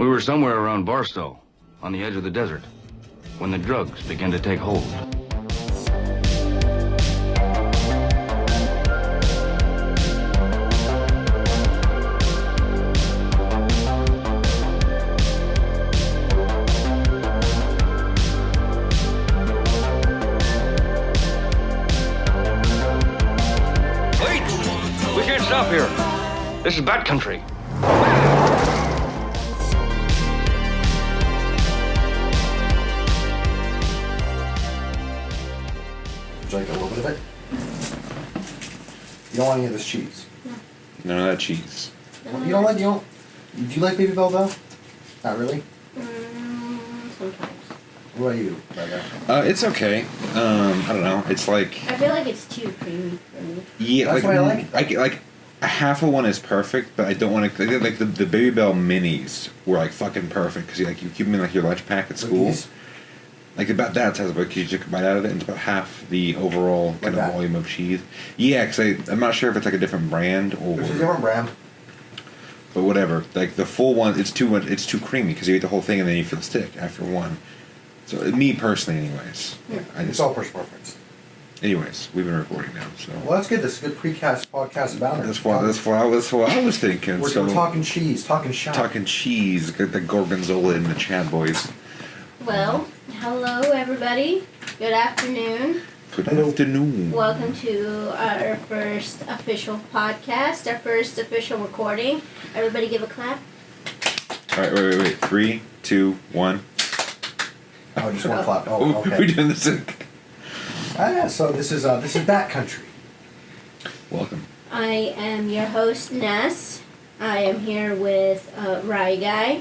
We were somewhere around Barstow, on the edge of the desert, when the drugs began to take hold. Wait! We can't stop here. This is bad country. Would you like a little bit of it? You don't want any of this cheese. None of that cheese. Do you like Baby Bell though? Not really? Sometimes. What about you, Bodega? It's okay. I don't know. It's like... I feel like it's too creamy for me. Yeah, That's why I like it. Like a half of one is perfect, but I don't want to... Like the Baby Bell minis were like fucking perfect, because you keep them in like your lunch pack at school. These? Like about that size, but you just bite out of it, and it's about half the overall kind of volume of cheese. Yeah, because I'm not sure if it's like a different brand or... There's a different brand. But whatever. Like the full one, it's too creamy, because you eat the whole thing and then you feel the stick after one. So me personally, anyways. Yeah, I it's all personal preference. Anyways, we've been recording now, so... Well, that's good. This is a good precast podcast about it. That's what I was thinking. We're talking cheese, talking shop. Talking cheese, got the Gorgonzola and the Chad boys. Well, hello everybody. Good afternoon. Good afternoon. Welcome to our first official podcast, our first official recording. Everybody give a clap. Alright, wait. 3, 2, 1. Oh, just one clap. Oh, okay. We're doing this. Yeah, so this is backcountry. Welcome. I am your host, Ness. I am here with Rye Guy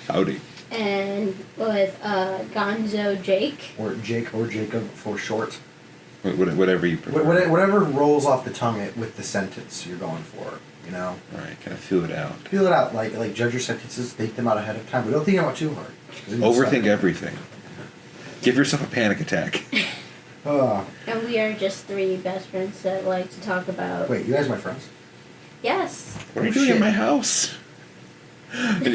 Howdy. and with Gonzo Jake. Or Jake or Jacob for short. Whatever you prefer. Whatever rolls off the tongue with the sentence you're going for, you know? Alright, kind of feel it out. Feel it out, like judge your sentences, think them out ahead of time, but don't think about too hard. Overthink everything. Give yourself a panic attack. And we are just three best friends that like to talk about... Wait, you guys are my friends? Yes. What are you doing shit. in my house?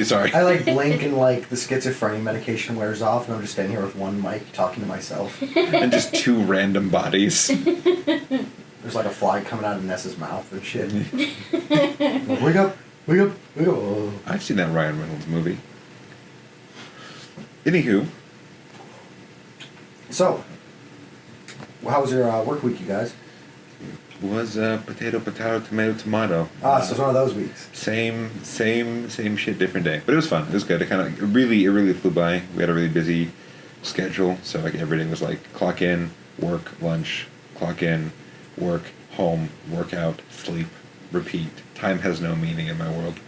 Sorry. I blink and the schizophrenia medication wears off and I'm just standing here with one mic talking to myself. And just two random bodies. There's like a fly coming out of Ness's mouth and shit. Wake up! Oh. I've seen that Ryan Reynolds movie. Anywho. So, how was your work week, you guys? Was potato, tomato. So it's one of those weeks. Same shit, different day. But it was fun. It was good. It really flew by. We had a really busy schedule, so every day was clock in, work, lunch, clock in, work, home, workout, sleep, repeat. Time has no meaning in my world.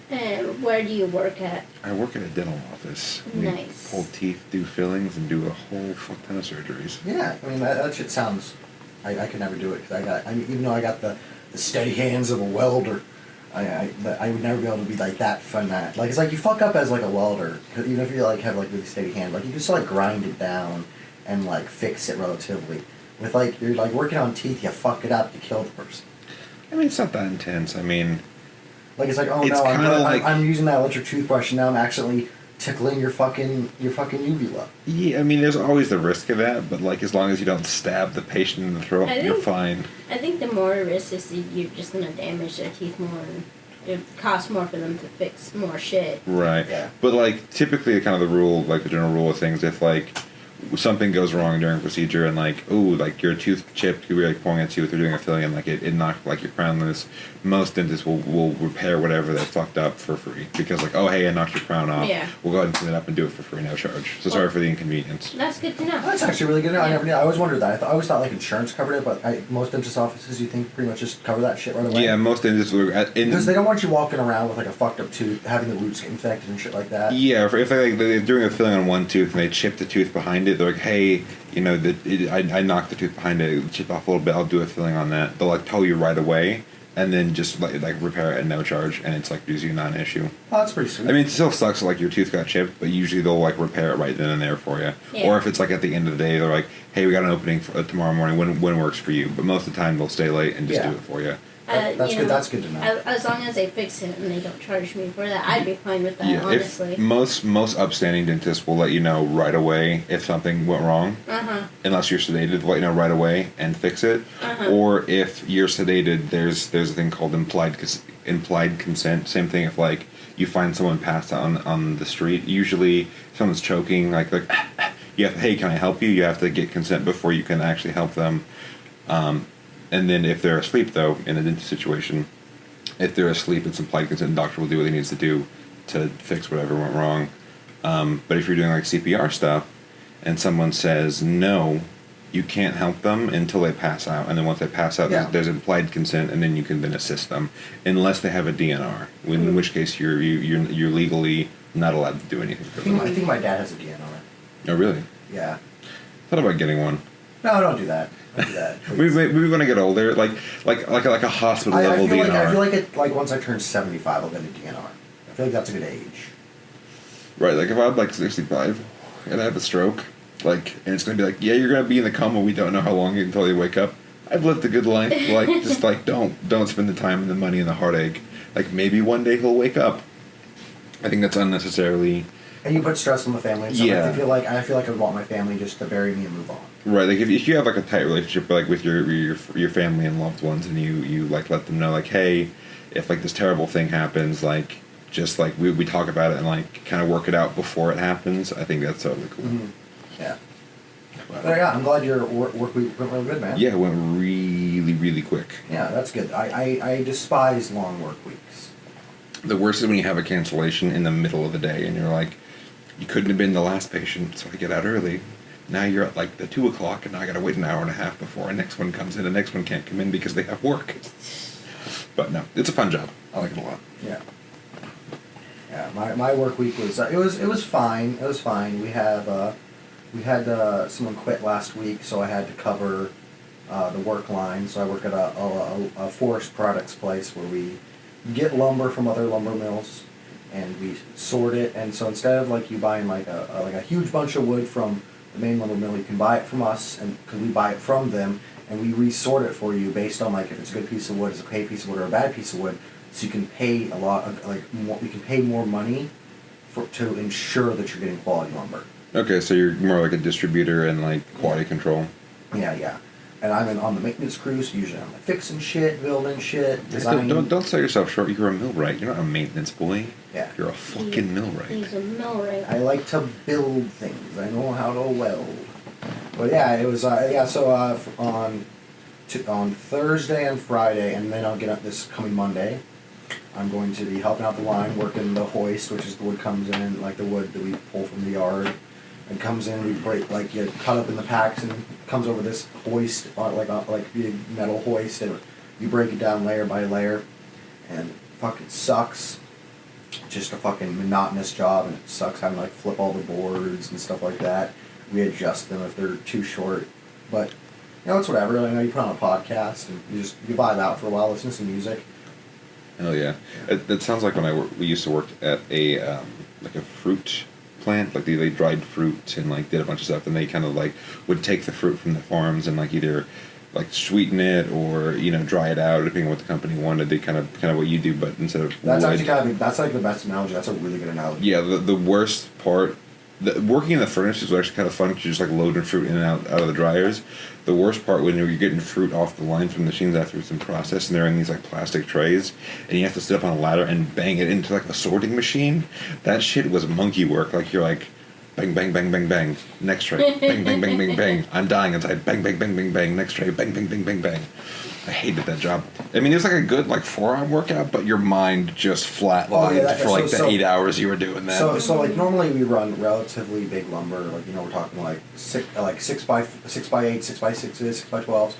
And where do you work at? I work in a dental office. Nice. We pull teeth, do fillings, and do a whole fuck ton of surgeries. Yeah, I mean that shit sounds. I could never do it because even though I got the steady hands of a welder, I would never be able to be that fun at. It's you fuck up as a welder, cause even if you have really steady hand, you can still grind it down and fix it relatively. With you're working on teeth, you fuck it up, you kill the person. I mean, it's not that intense. I mean, it's it's I'm using that electric toothbrush and now I'm accidentally tickling your fucking uvula. Yeah, I mean, there's always the risk of that, but as long as you don't stab the patient in the throat, you're fine. I think the more risk is that you're just gonna damage their teeth more, and it costs more for them to fix more shit. Right. Yeah. But typically, kind of the rule, the general rule of things, if something goes wrong during a procedure and your tooth chipped, you're pulling a tooth or doing a filling and it knocked your crown loose, most dentists will repair whatever that fucked up for free because oh hey, I knocked your crown off. Yeah. We'll go ahead and clean it up and do it for free, no charge. So sorry for the inconvenience. That's good to know. That's actually really good to know. Yeah. I never knew. I always wondered that. I always thought insurance covered it, but most dentist offices you think pretty much just cover that shit right away. Yeah, most dentists because they don't want you walking around with a fucked up tooth, having the roots get infected and shit like that. Yeah, if they're doing a filling on one tooth and they chip the tooth behind it, they're hey, I knocked the tooth behind it chipped off a little bit. I'll do a filling on that. They'll tell you right away. And then just repair it at no charge, and it's usually not an issue. Oh, that's pretty sweet. I mean, it still sucks your tooth got chipped, but usually they'll repair it right then and there for you. Yeah. Or if it's at the end of the day, they're hey, we got an opening for, tomorrow morning. When works for you? But most of the time they'll stay late and just do it for you. That's you good. know, That's good to know. As long as they fix it and they don't charge me for that, I'd be fine with that. Yeah, Honestly. if most upstanding dentists will let you know right away if something went wrong, unless you're sedated, they'll let you know right away and fix it. Or if you're sedated, there's a thing called implied consent. Same thing if like you find someone passed out on the street. Usually, if someone's choking, like you have, hey, can I help you? You have to get consent before you can actually help them. And then if they're asleep, though, in a dentist situation, if they're asleep, it's implied consent. The doctor will do what he needs to do to fix whatever went wrong. But if you're doing like CPR stuff, and someone says no, you can't help them until they pass out. And then once they pass out, there's implied consent, and then you can then assist them, unless they have a DNR. In which case, you're legally not allowed to do anything for them. I think my dad has a DNR. Oh, really? Yeah. Thought about getting one. No, don't do that. Don't do that. Maybe when I get older, like a hospital level DNR. I feel like once I turn 75, I'll get a DNR. I feel like that's a good age. Right, like if I'm like 65 and I have a stroke, like, and it's gonna be like, yeah, you're gonna be in the coma. We don't know how long until you wake up. I've lived a good life. Like, just like don't spend the time and the money and the heartache. Like maybe one day he'll wake up. I think that's unnecessarily. And you put stress on the family. And stuff. Yeah. I feel like I would want my family just to bury me and move on. Right, like if you have like a tight relationship like with your family and loved ones, and you like let them know like, hey, if like this terrible thing happens, like just like we talk about it and like kind of work it out before it happens. I think that's totally cool. Mm-hmm. Yeah. But yeah, I'm glad your work week went really good, man. Yeah, it went really quick. Yeah, that's good. I despise long work weeks. The worst is when you have a cancellation in the middle of the day and you're like, you couldn't have been the last patient, so I get out early. Now you're at like the 2 o'clock, and now I gotta wait an hour and a half before the next one comes in. The next one can't come in because they have work. But no, it's a fun job. I like it a lot. Yeah. Yeah, my work week was it was fine. It was fine. We had someone quit last week, so I had to cover the work line. So I work at a forest products place where we get lumber from other lumber mills, and we sort it. And so instead of like you buying like a huge bunch of wood from the main lumber mill, you can buy it from us, and because we buy it from them, and we resort it for you based on like if it's a good piece of wood, it's a okay piece of wood, or a bad piece of wood. So you can pay a lot of you can pay more money to ensure that you're getting quality lumber. Okay, so you're more like a distributor and like quality control. Yeah. And I'm on the maintenance crew, so usually I'm like fixing shit, building shit, designing. Don't sell yourself short. You're a millwright. You're not a maintenance boy. Yeah. You're a fucking millwright. He's a millwright. I like to build things. I know how to weld. But yeah, it was So on Thursday and Friday, and then I'll get up this coming Monday. I'm going to be helping out the line, working the hoist, which is the wood comes in, like the wood that we pull from the yard. It comes in, we break, like you cut up in the packs, and it comes over this hoist, like big metal hoist, and you break it down layer by layer, and it fucking sucks. Just a fucking monotonous job, and it sucks having to like flip all the boards and stuff like that. We adjust them if they're too short, but it's whatever. I know you put on a podcast and you vibe out for a while, listen to some music. Hell yeah! It sounds like when we used to work at a like a fruit plant, like they dried fruit and like did a bunch of stuff, and they kind of like would take the fruit from the farms and like either like sweeten it or dry it out depending on what the company wanted. They kind of what you do, but instead of that's wood. actually that's like the best analogy. That's a really good analogy. Yeah, the worst part. Working in the furnace is actually kind of fun because you're just like loading fruit in and out of the dryers. The worst part when you're getting fruit off the line from the machines after it's in process, and they're in these like plastic trays, and you have to sit up on a ladder and bang it into like a sorting machine. That shit was monkey work. Like you're like, bang bang bang bang bang, next tray, bang bang bang bang bang. I'm dying inside. Bang bang bang bang bang, next tray, bang bang bang bang bang. I hated that job. I mean, it was like a good like 4-hour workout, but your mind just flatlined for like the 8 hours you were doing that. So like normally we run relatively big lumber, like we're talking like 6 by 8, 6 by 6s, 6 by 12s,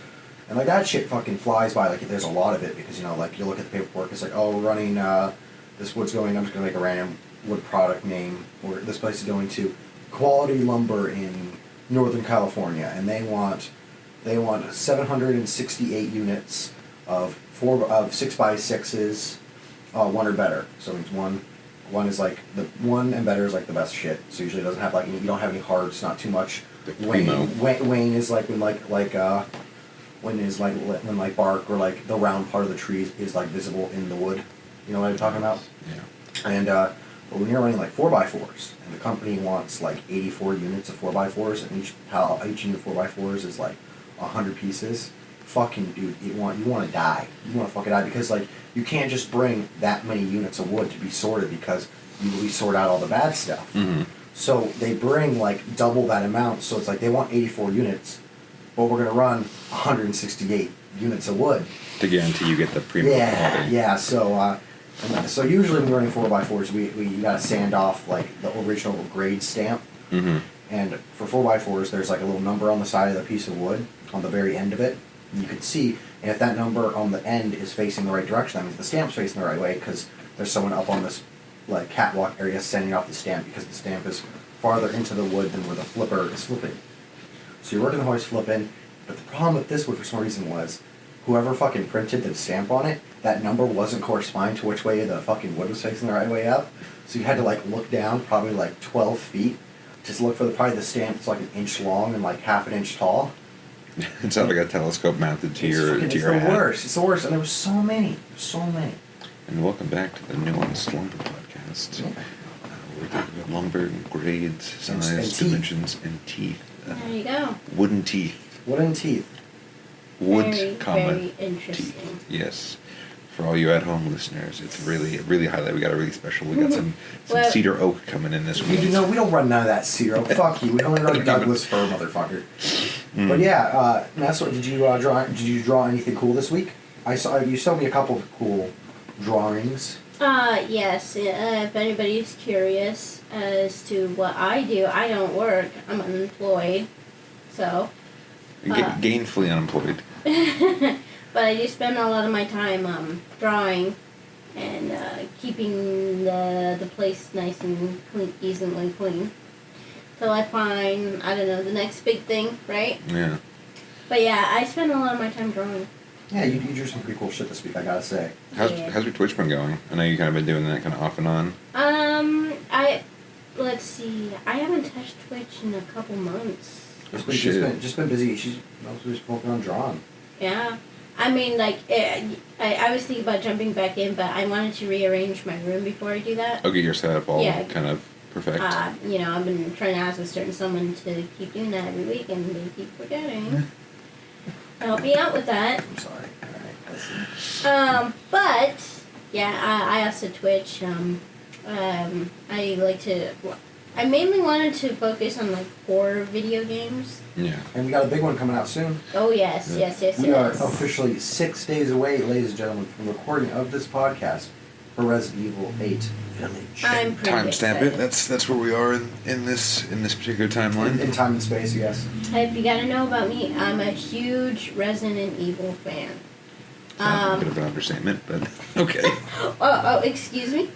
and like that shit fucking flies by. Like there's a lot of it because like you look at the paperwork, it's like, oh, we're running this wood's going. I'm just gonna make a random wood product name. Or this place is going to Quality Lumber in Northern California, and they want 768 units of 6 by 6s, one or better. So it means one is like the one and better is like the best shit. So usually it doesn't have you don't have any hards, not too much. Wayne is like when when is like when like bark or like the round part of the tree is like visible in the wood. You know what I'm talking about? Yeah. And but when you're running like 4x4s, and the company wants like 84 units of 4x4s, and each unit of 4x4s is like 100 pieces. Fucking dude, you want to die. You want to fucking die because like you can't just bring that many units of wood to be sorted because we sort out all the bad stuff. Mm-hmm. So they bring like double that amount. So it's like they want 84 units, but we're gonna run 168 units of wood To guarantee you get the premium quality. Yeah. So usually when we're running 4x4s, we gotta sand off like the original grade stamp. Mm-hmm. And for 4x4s, there's like a little number on the side of the piece of wood on the very end of it. And you can see, and if that number on the end is facing the right direction, that means the stamp's facing the right way because there's someone up on this like catwalk area sending off the stamp because the stamp is farther into the wood than where the flipper is flipping. So you're working the horse flipping, but the problem with this wood for some reason was whoever fucking printed the stamp on it, that number wasn't corresponding to which way the fucking wood was facing the right way up. So you had to like look down probably like 12 feet, just look for probably the stamp that's like an inch long and like half an inch tall. It's not like a telescope mounted to your It's to your the hat. worst. It's the worst, and there was so many. And welcome back to the Nuanced Lumber Podcast. Yeah. We're talking about lumber, grades, size, and teeth. dimensions, and teeth. There you go. Wooden teeth. Wooden teeth. Wood, Very, comma, very interesting. teeth. Yes. For all you at-home listeners, it's really highlight. We got a really special. We got some Well- cedar oak coming in this We week. we don't run none of that zero. Fuck you. We only run Douglas fir, motherfucker. Mm. But yeah, Nessa, did you draw anything cool this week? I saw you showed me a couple of cool drawings. Yes, if anybody's curious as to what I do, I don't work. I'm unemployed. So. Gainfully unemployed. But I do spend a lot of my time drawing and keeping the place nice and clean, decently clean. Till I find, I don't know, the next big thing, right? Yeah. But yeah, I spend a lot of my time drawing. Yeah, you drew some pretty cool shit this week, I gotta say. Yeah. How's your Twitch been going? I know you kind of been doing that kind of off and on. Let's see, I haven't touched Twitch in a couple months. Just been busy. She's mostly just working on drawing. Yeah. I mean, like, I was thinking about jumping back in, but I wanted to rearrange my room before I do that. Okay, your setup all Yeah. kind of perfect. I've been trying to ask a certain someone to keep doing that every week, and they keep forgetting. Help me out with that. I'm sorry. Alright, But yeah, I also Twitch. I mainly wanted to focus on like horror video games. Yeah. And we got a big one coming out soon. Oh yes, Yeah. yes. We are officially 6 days away, ladies and gentlemen, from the recording of this podcast for Resident Evil 8 Village. I'm pretty Timestamp excited. it. That's where we are in this particular timeline. In time and space, yes. If you gotta know about me, I'm a huge Resident Evil fan. A bit of an understatement, but okay. Oh, excuse me?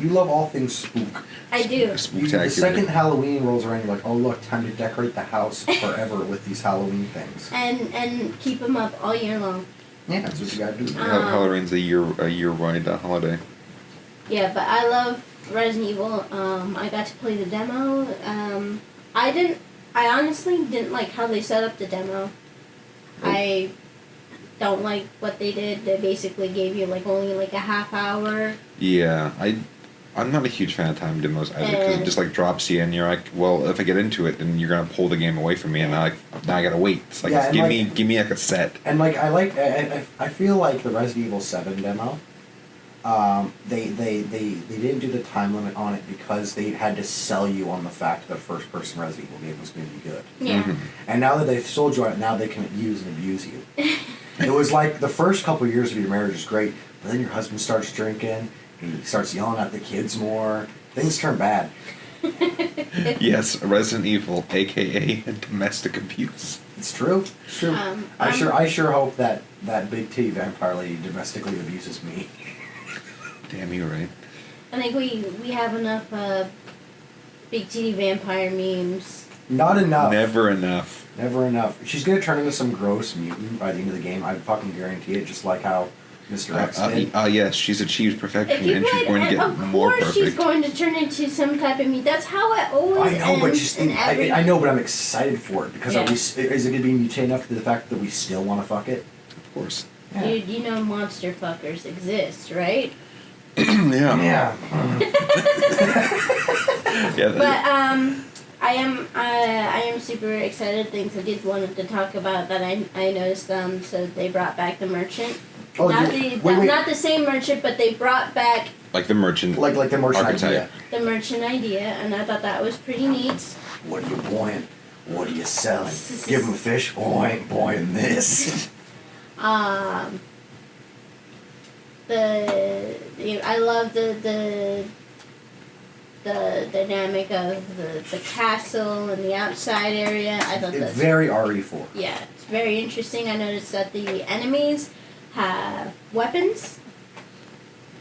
You love all things spook. I do. The Spectacular. second Halloween rolls around, you're like, oh look, time to decorate the house forever with these Halloween things. And keep them up all year long. Yeah, that's what you gotta do. Halloween's a year-wide holiday. Yeah, but I love Resident Evil. I got to play the demo. I honestly didn't like how they set up the demo. I don't like what they did. They basically gave you only a half hour. Yeah, I'm not a huge fan of time demos either because it And- just drops you and you're like, well, if I get into it, then you're gonna pull the game away from me, and now I gotta wait. It's like, Yeah, and give me a set. And I feel like the Resident Evil 7 demo, they didn't do the time limit on it because they had to sell you on the fact that a first person Resident Evil game was going to be good. Yeah. Mhm. And now that they've sold you on it, now they can use and abuse you. It was like the first couple of years of your marriage is great, but then your husband starts drinking, he starts yelling at the kids more, things turn bad. Yes, Resident Evil, aka domestic abuse. It's true. It's true. I sure hope that big titty vampire lady domestically abuses me. Damn, you're right. I think we have enough big titty vampire memes. Not enough. Never enough. Never enough. She's gonna turn into some gross mutant by the end of the game. I fucking guarantee it. Just like how Mr. X did. Yes, she's achieved perfection, If you and she's play, going to and get of more course perfect. she's going to turn into some type of meat. That's how it always I know, but ends just in every... I know, but I'm excited for it because Yeah. is it going to be mutate enough to the fact that we still want to fuck it? Of course. Yeah. Dude, you know monster fuckers exist, right? Yeah. Yeah. Yeah. But I am super excited. Things I did wanted to talk about that I noticed. So they brought back the merchant. Oh, Not the same merchant, but they brought back Like the merchant. like the merchant archetype. idea. the merchant idea, and I thought that was pretty neat. What are you buying? What are you selling? Give him a fish. Oh, I ain't buying this. I love the dynamic of the castle and the outside area. I thought It's that's very RE4. yeah, it's very interesting. I noticed that the enemies have weapons.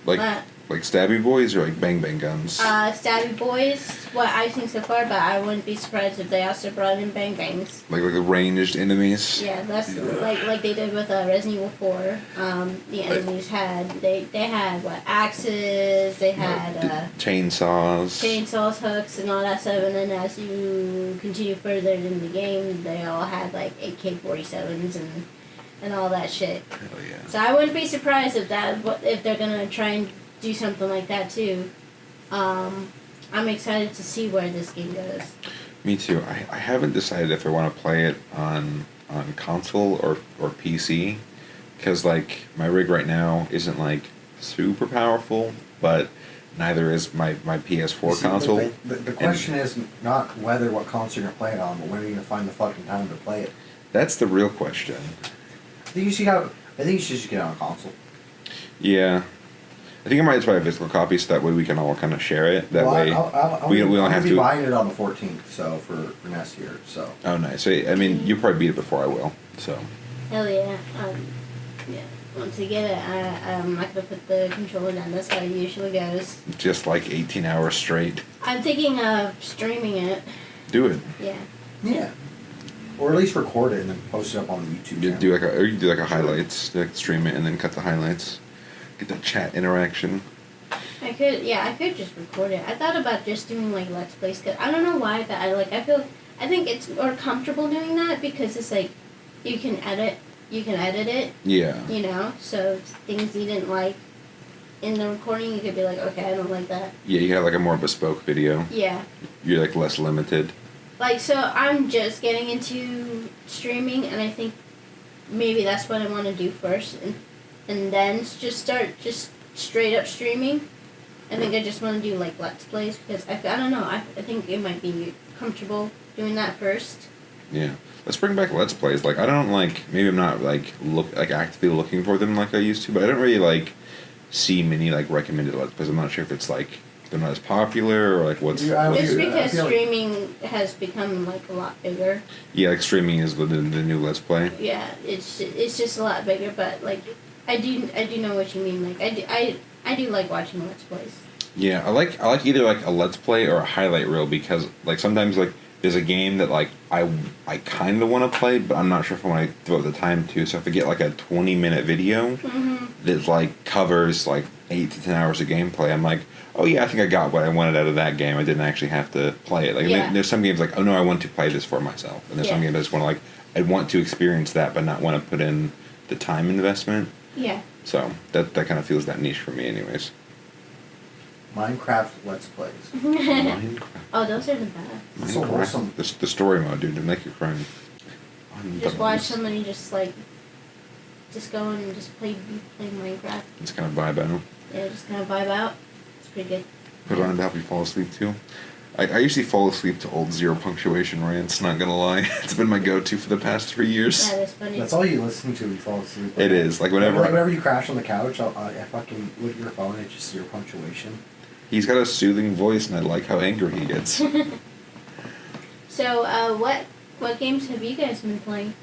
Like Uh, like stabby boys or like bang bang guns. Stabby boys, what I've seen so far, but I wouldn't be surprised if they also brought in bang bangs. like the ranged enemies. Yeah, that's like they did with Resident Evil 4. The enemies had they had what axes, they had Chainsaws. chainsaws, hooks, and all that stuff. And then as you continue further in the game, they all had like AK-47s and all that shit. Hell yeah. So I wouldn't be surprised if they're gonna try and do something like that too. I'm excited to see where this game goes. Me too. I haven't decided if I want to play it on console or PC, because like my rig right now isn't like super powerful, but neither is my PS4 See, console. The question is not what console you're gonna play it on, but when are you gonna find the fucking time to play it? That's the real question. I think you should just get it on a console. Yeah. I think I might just buy a physical copy so that way we can all kind of share it. That way we don't I'm have be to. buying it on the 14th, so for next year. So. Oh, nice. So, I mean, you probably beat it before I will. So. Hell yeah. Yeah. Once I get it, I'm not gonna put the controller down. That's how it usually goes. Just like 18 hours straight. I'm thinking of streaming it. Do it. Yeah. Yeah. Or at least record it and then post it up on the YouTube channel. Or you do like a highlights, like stream it and then cut the highlights. Get that chat interaction. I could just record it. I thought about just doing like Let's Plays, cause I don't know why, but I think it's more comfortable doing that because it's like you can edit it. Yeah. You know, so things you didn't like in the recording, you could be like, okay, I don't like that. Yeah, you have like a more bespoke video. Yeah. You're like less limited. Like, so I'm just getting into streaming, and I think maybe that's what I want to do first, and then just start just straight up streaming. I think I just want to do like Let's Plays because I don't know, I think it might be comfortable doing that first. Yeah. Let's bring back Let's Plays. Like, I don't like, maybe I'm not like actively looking for them like I used to, but I don't really like see many like recommended Let's Plays. I'm not sure if it's like they're not as popular or like what's. It's because streaming has become like a lot bigger. Yeah, like streaming is the new Let's Play. Yeah, it's just a lot bigger, but like I do know what you mean. Like I do like watching Let's Plays. Yeah, I like either like a Let's Play or a highlight reel because like sometimes like there's a game that like I kind of want to play, but I'm not sure if I want to devote the time to. So if I get like a 20-minute video that like covers like 8 to 10 hours of gameplay, I'm like, oh yeah, I think I got what I wanted out of that game. I didn't actually have to play it. Like there's some games like, oh no, I want to play this for myself, and there's some games I just want to like, I want to experience that, but not want to put in the time investment. Yeah. So that kind of feels that niche for me, anyways. Minecraft Let's Plays. Minecraft. Oh, those are the best. So awesome. The story mode, dude, to make you cry. Just watch somebody just go and just play Minecraft. Just kind of vibe out. Yeah, just kind of vibe out. It's pretty good. Put it on to help you fall asleep too. I usually fall asleep to old zero punctuation rants, not gonna lie. It's been my go-to for the past 3 years. That is funny. That's all you listen to when you fall asleep. It is. Like whenever you crash on the couch, I fucking look at your phone and it's just zero punctuation. He's got a soothing voice and I like how angry he gets. So, what games have you guys been playing?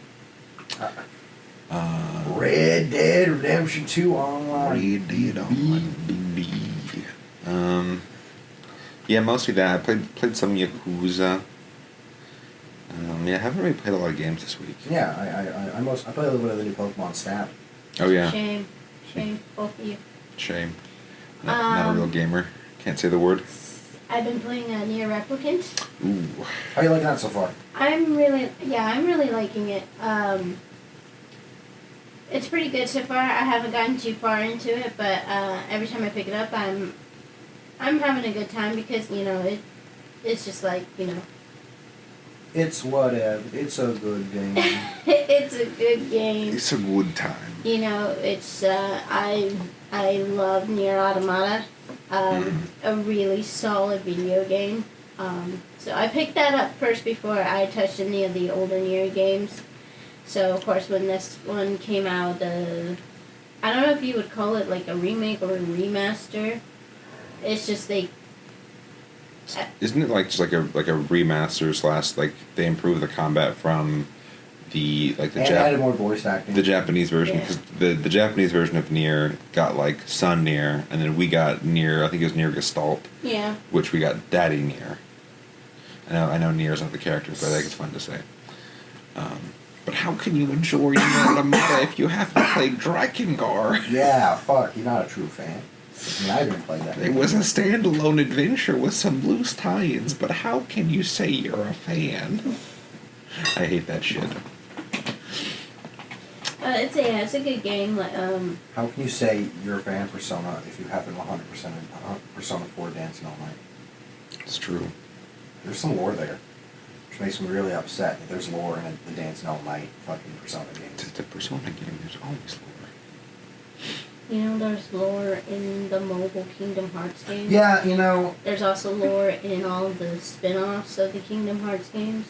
Red Dead Redemption 2 online. Red Dead Online, baby. Yeah, mostly that. I played some Yakuza. Yeah, I haven't really played a lot of games this week. Yeah, I played a little bit of the new Pokemon Snap. Oh yeah. Shame. Shame, both of you. Shame. Not a real gamer. Can't say the word. I've been playing Nier Replicant. Ooh. How you liking that so far? I'm really liking it. It's pretty good so far. I haven't gotten too far into it, but every time I pick it up, I'm having a good time because it's just like It's whatever. It's a good game. it's a good game. It's a good time. It's I love Nier Automata. A really solid video game. So I picked that up first before I touched any of the older Nier games. So of course when this one came out, I don't know if you would call it like a remake or a remaster. It's just Isn't it like just like a remaster / like they improved the combat from the added more voice acting. the Japanese version, because the Japanese version of Nier got like Son Nier, and then we got Nier, I think it was Nier Gestalt, which we got Daddy Nier. I know Nier's not the character, but I think it's fun to say. But how can you enjoy Nier Automata if you have to play Drakengard? Yeah, fuck, you're not a true fan. I mean, I didn't play that. It was a standalone adventure with some loose tie-ins, but how can you say you're a fan? I hate that shit. It's a good game. How can you say you're a fan of Persona if you haven't 100% Persona 4 Dancing All Night? It's true. There's some lore there, which makes me really upset that there's lore in the Dancing All Night fucking Persona games. It's a Persona game, there's always lore. There's lore in the mobile Kingdom Hearts games. Yeah, There's also lore in all the spin-offs of the Kingdom Hearts games.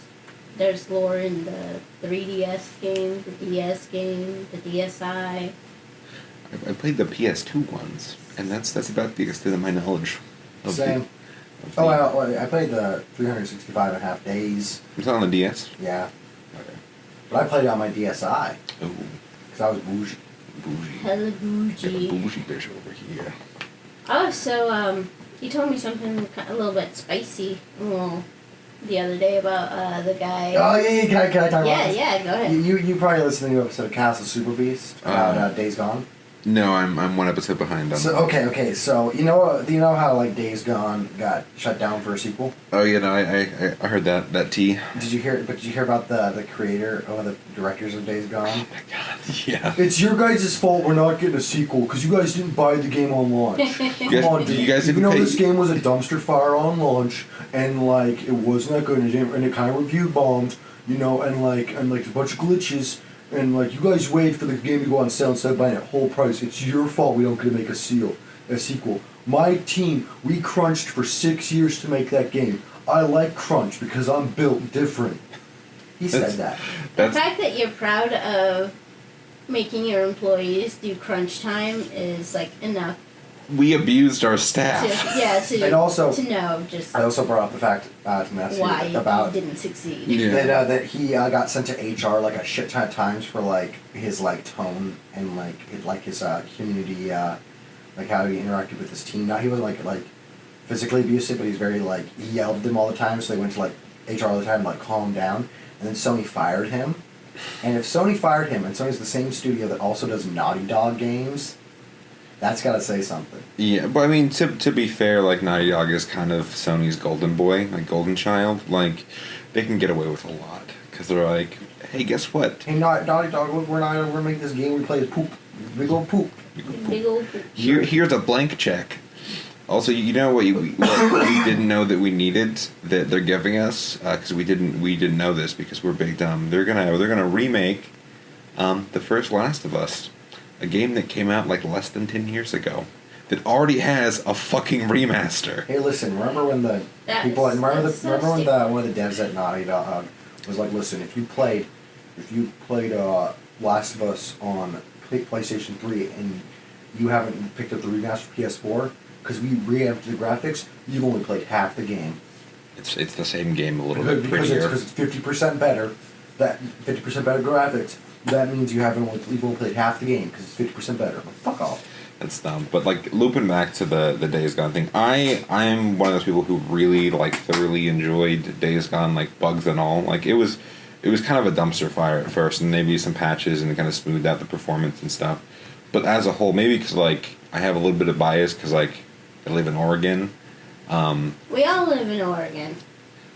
There's lore in the 3DS game, the DS game, the DSi. I played the PS2 ones, and that's about the extent of my knowledge. Same. I played the 365 and a half days. Was that on the DS? Yeah. Okay. But I played it on my DSi. Oh. Because I was bougie. Hella bougie. Got a bougie bitch over here. Oh, so, you told me something a little bit spicy, the other day about, the guy. Oh, yeah, can I talk about this? Yeah, go ahead. You probably listened to an episode of Castle Super Beast about Days Gone. No, I'm one episode behind on. So okay. So you know how like Days Gone got shut down for a sequel? Oh yeah, no, I heard that tea. Did you hear about the creator or the directors of Days Gone? Oh my god, yeah. It's your guys' fault we're not getting a sequel because you guys didn't buy the game on launch. Come on, dude. You guys didn't pay. This game was a dumpster fire on launch, and like it wasn't that good, and it kind of review bombed, and like a bunch of glitches. And like you guys wait for the game to go on sale instead of buying it at whole price. It's your fault we don't get to make a sequel. My team, we crunched for 6 years to make that game. I like crunch because I'm built different. He said that. The fact that you're proud of making your employees do crunch time is like enough. We abused our staff. And also, to know just. I also brought up the fact to Matthew why about he didn't succeed. Yeah. That he got sent to HR like a shit ton of times for like his like tone and like his community like how he interacted with his team. Now he wasn't like physically abusive, but he's very like he yelled at them all the time. So they went to like HR all the time to like calm him down. And then Sony fired him. And if Sony fired him, and Sony's the same studio that also does Naughty Dog games. That's got to say something. Yeah, but I mean, to be fair, like, Naughty Dog is kind of Sony's golden boy, like, golden child. Like, they can get away with a lot. Because they're like, hey, guess what? Hey, Naughty Dog, look, we're going to make this game we play as poop. Big old poop. Big old poop. Here's a blank check. Also, you know what we didn't know that we needed that they're giving us? Because we didn't know this because we're big dumb. They're gonna remake the first Last of Us. A game that came out like less than 10 years ago that already has a fucking remaster. Hey, listen, remember when one of the devs at Naughty Dog was like, listen, if you played Last of Us on PlayStation 3 and you haven't picked up the remaster PS4 because we revamped the graphics, you've only played half the game. It's the same game, a little bit prettier. Because it's 50% better. That 50% better graphics. That means you've only played half the game because it's 50% better. Like, fuck off. That's dumb. But like looping back to the Days Gone thing, I'm one of those people who really like thoroughly enjoyed Days Gone, like bugs and all. Like it was kind of a dumpster fire at first, and maybe some patches and it kind of smoothed out the performance and stuff. But as a whole, maybe because like I have a little bit of bias because like I live in Oregon. We all live in Oregon.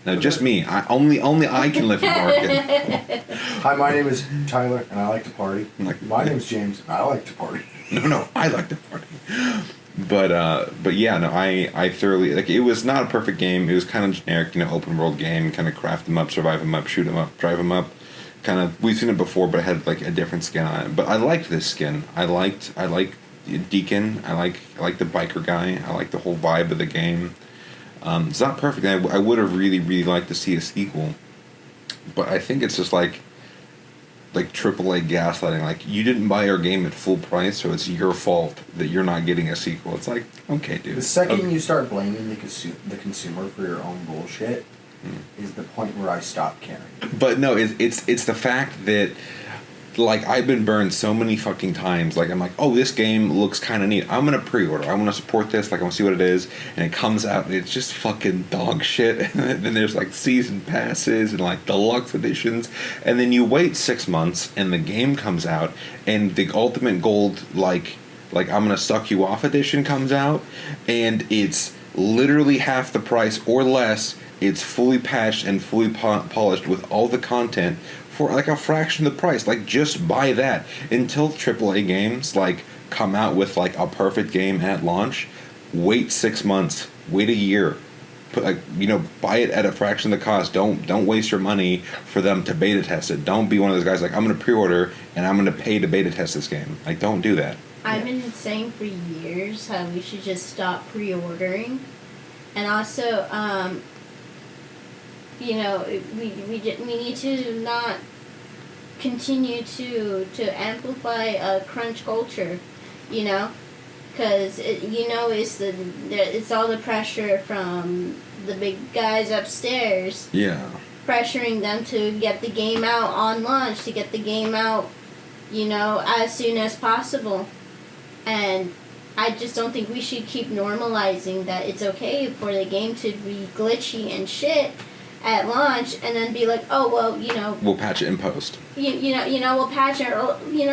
No, just me. Only I can live in Oregon. Hi, my name is Tyler, and I like to party. Like, my name's James, and I like to party. No, I like to party. But yeah, no, I thoroughly like. It was not a perfect game. It was kind of generic, open world game. Kind of craft them up, survive them up, shoot them up, drive them up. Kind of, we've seen it before, but it had like a different skin on it. But I liked this skin. I like Deacon. I like the biker guy. I like the whole vibe of the game. It's not perfect. I would have really, really liked to see a sequel, but I think it's just like AAA gaslighting. Like, you didn't buy our game at full price, so it's your fault that you're not getting a sequel. It's like, okay, dude. The second you start blaming the consumer for your own bullshit is the point where I stop caring. But no, it's the fact that, like, I've been burned so many fucking times. Like, I'm like, oh, this game looks kind of neat. I'm going to pre-order. I want to support this. Like, I want to see what it is. And it comes out, and it's just fucking dog shit. And then there's, like, season passes and, like, deluxe editions. And then you wait 6 months, and the game comes out, and the Ultimate Gold, like I'm going to suck you off edition comes out, and it's literally half the price or less. It's fully patched and fully polished with all the content for like a fraction of the price. Like, just buy that. Until AAA games like come out with like a perfect game at launch, wait 6 months, wait a year, buy it at a fraction of the cost. Don't waste your money for them to beta test it. Don't be one of those guys like, I'm gonna pre-order and I'm gonna pay to beta test this game. Like, don't do that. I've been saying for years how we should just stop pre-ordering, and also we need to not continue to amplify crunch culture, because it's all the pressure from the big guys upstairs. Yeah. Pressuring them to get the game out on launch, to get the game out, as soon as possible, and I just don't think we should keep normalizing that it's okay for the game to be glitchy and shit at launch, and then be like, oh, well, we'll patch it in post. We'll patch it, or, in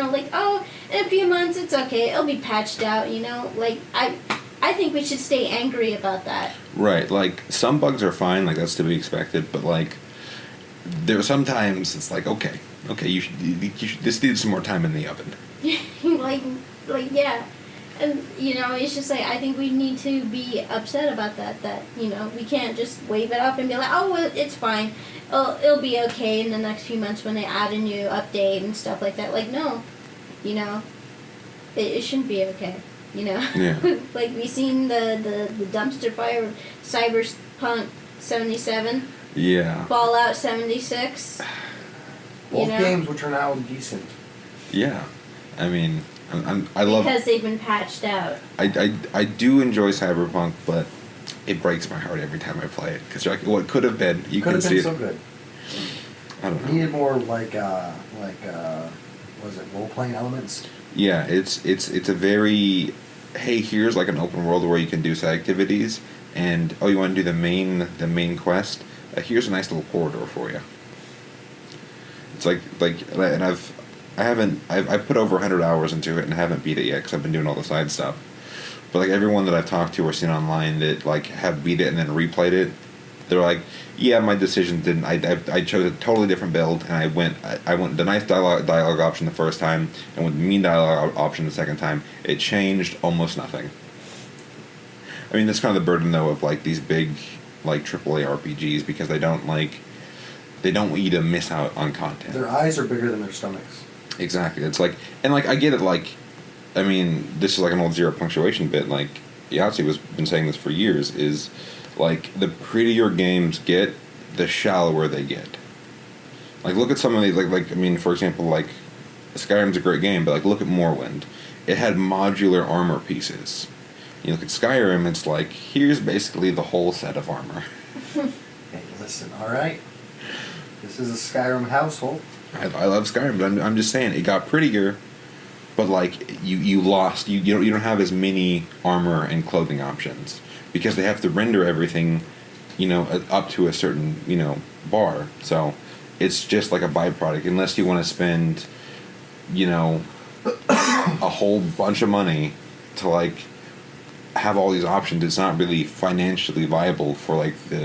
a few months it's okay, it'll be patched out, like, I think we should stay angry about that. Right, like, some bugs are fine, like, that's to be expected, but, like, there are sometimes it's like, okay, you should this needs some more time in the oven. Yeah. And, it's just like, I think we need to be upset about that, we can't just wave it off and be like, oh, well, it's fine. It'll be okay in the next few months when they add a new update and stuff like that. Like, no, it shouldn't be okay, Yeah. Like, we seen the dumpster fire of Cyberpunk 77. Yeah. Fallout 76. Both games which are now decent. Yeah. I mean, I love... Because they've been patched out. I do enjoy Cyberpunk, but it breaks my heart every time I play it. Because you're like, what could have been? You could can have see been it. so good. I don't know. Needed more was it role-playing elements? Yeah, it's a very... Hey, here's like an open world where you can do side activities, and you want to do the main quest? Here's a nice little corridor for you. It's like, and I've put over 100 hours into it and haven't beat it yet because I've been doing all the side stuff. But like, everyone that I've talked to or seen online that like have beat it and then replayed it, they're like, yeah, my decision didn't. I chose a totally different build, and I went the nice dialogue option the first time and went the mean dialogue option the second time. It changed almost nothing. I mean, that's kind of the burden though of like these big like AAA RPGs, because they don't want you to miss out on content. Their eyes are bigger than their stomachs. Exactly. It's like, and like, I get it, like, I mean, this is like an old zero punctuation bit, like, Yahtzee has been saying this for years, is, like, the prettier games get, the shallower they get. Like, look at some of these, like I mean, for example, like, Skyrim's a great game, but, like, look at Morrowind. It had modular armor pieces. You look at Skyrim, it's like, here's basically the whole set of armor. Hey, listen, alright? This is a Skyrim household. I love Skyrim, but I'm just saying, it got prettier, but like, you lost, you don't have as many armor and clothing options, because they have to render everything, up to a certain, bar. So it's just like a byproduct, unless you want to spend, a whole bunch of money to like have all these options. It's not really financially viable for like for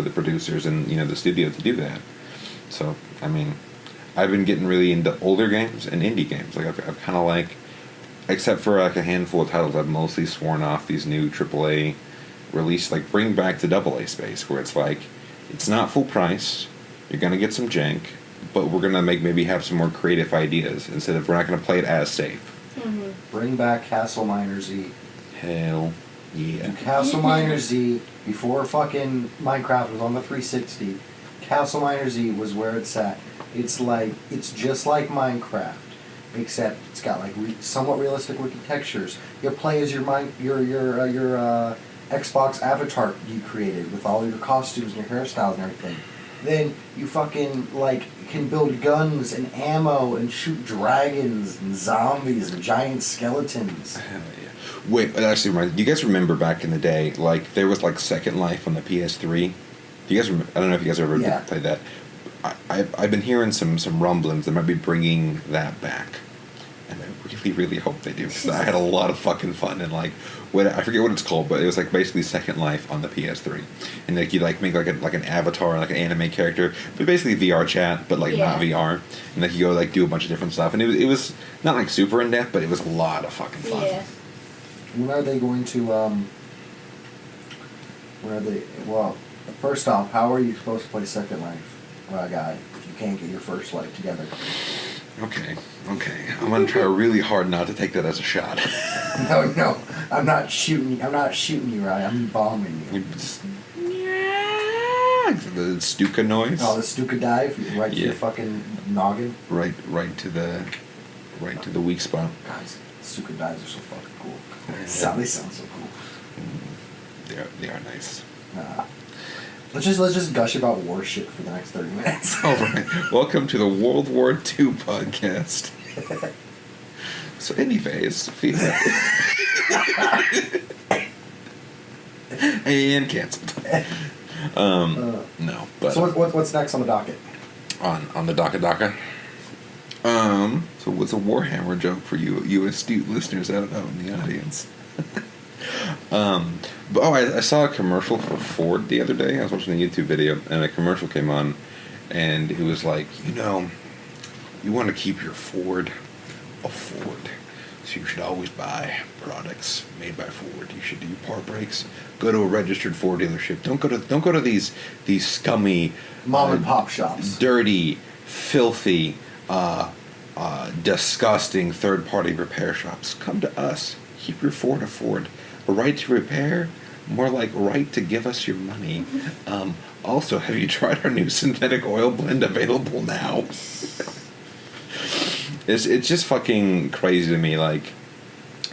the producers and the studio to do that. So I mean, I've been getting really into older games and indie games. Like I've kind of like, except for like a handful of titles, I've mostly sworn off these new AAA release. Like bring back the AA space where it's like it's not full price. You're gonna get some jank, but we're gonna maybe have some more creative ideas instead of we're not gonna play it as safe. Mm-hmm. Bring back Castle Miner Z. Hell yeah. Castle Miner Z, before fucking Minecraft was on the 360, Castle Miner Z was where it's at. It's just like Minecraft, except it's got like somewhat realistic looking textures. You play as your Xbox avatar you created with all your costumes and your hairstyles and everything. Then you fucking like can build guns and ammo and shoot dragons and zombies and giant skeletons. Hell yeah. Wait, that actually reminds me. Do you guys remember back in the day, like there was like Second Life on the PS3? Do you guys remember? I don't know if you guys ever played that. I've been hearing some rumblings that might be bringing that back, and I really hope they do because I had a lot of fucking fun and like I forget what it's called, but it was like basically Second Life on the PS3, and like you like make like an avatar, like an anime character, but basically VR chat, but like not VR, and like you go like do a bunch of different stuff, and it was not like super in depth, but it was a lot of fucking fun. Yeah. When are they going to when are they? Well, first off, how are you supposed to play Second Life, guy, if you can't get your first life together? Okay. I'm gonna try really hard not to take that as a shot. No, I'm not shooting you, right? I'm bombing you. The Stuka noise. Oh, the Stuka dive, right to your fucking noggin. Right to the weak spot. Guys, Stuka dives are so fucking cool. They sound so cool. They are nice. Let's just gush about war shit for the next 30 minutes. All right. Welcome to the World War II podcast. So, anyways, and canceled. No, but so what's next on the docket? On the DACA. So what's a Warhammer joke for you astute listeners out in the audience? I saw a commercial for Ford the other day. I was watching a YouTube video, and a commercial came on, and it was like, you want to keep your Ford a Ford, so you should always buy products made by Ford. You should do part breaks. Go to a registered Ford dealership. Don't go to these scummy mom and pop shops, dirty, filthy, disgusting third-party repair shops. Come to us. Keep your Ford a Ford. A right to repair, more like right to give us your money. Also, have you tried our new synthetic oil blend available now? It's just fucking crazy to me. Like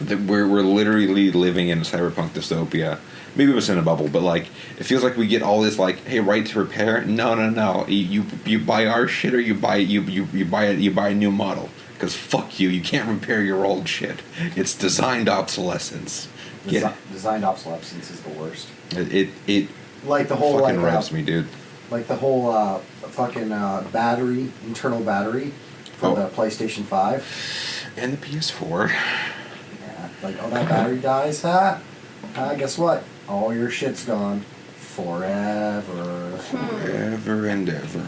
that we're literally living in a cyberpunk dystopia. Maybe it was in a bubble, but like it feels like we get all this like, hey, right to repair. No. You buy our shit or you buy a new model. Because fuck you, you can't repair your old shit. It's designed obsolescence. Designed obsolescence is the worst. It like the whole fucking revs me, dude. Like the whole fucking internal battery for the PlayStation 5 and the PS4. Yeah, like that battery dies, guess what? All your shit's gone forever. Forever and ever.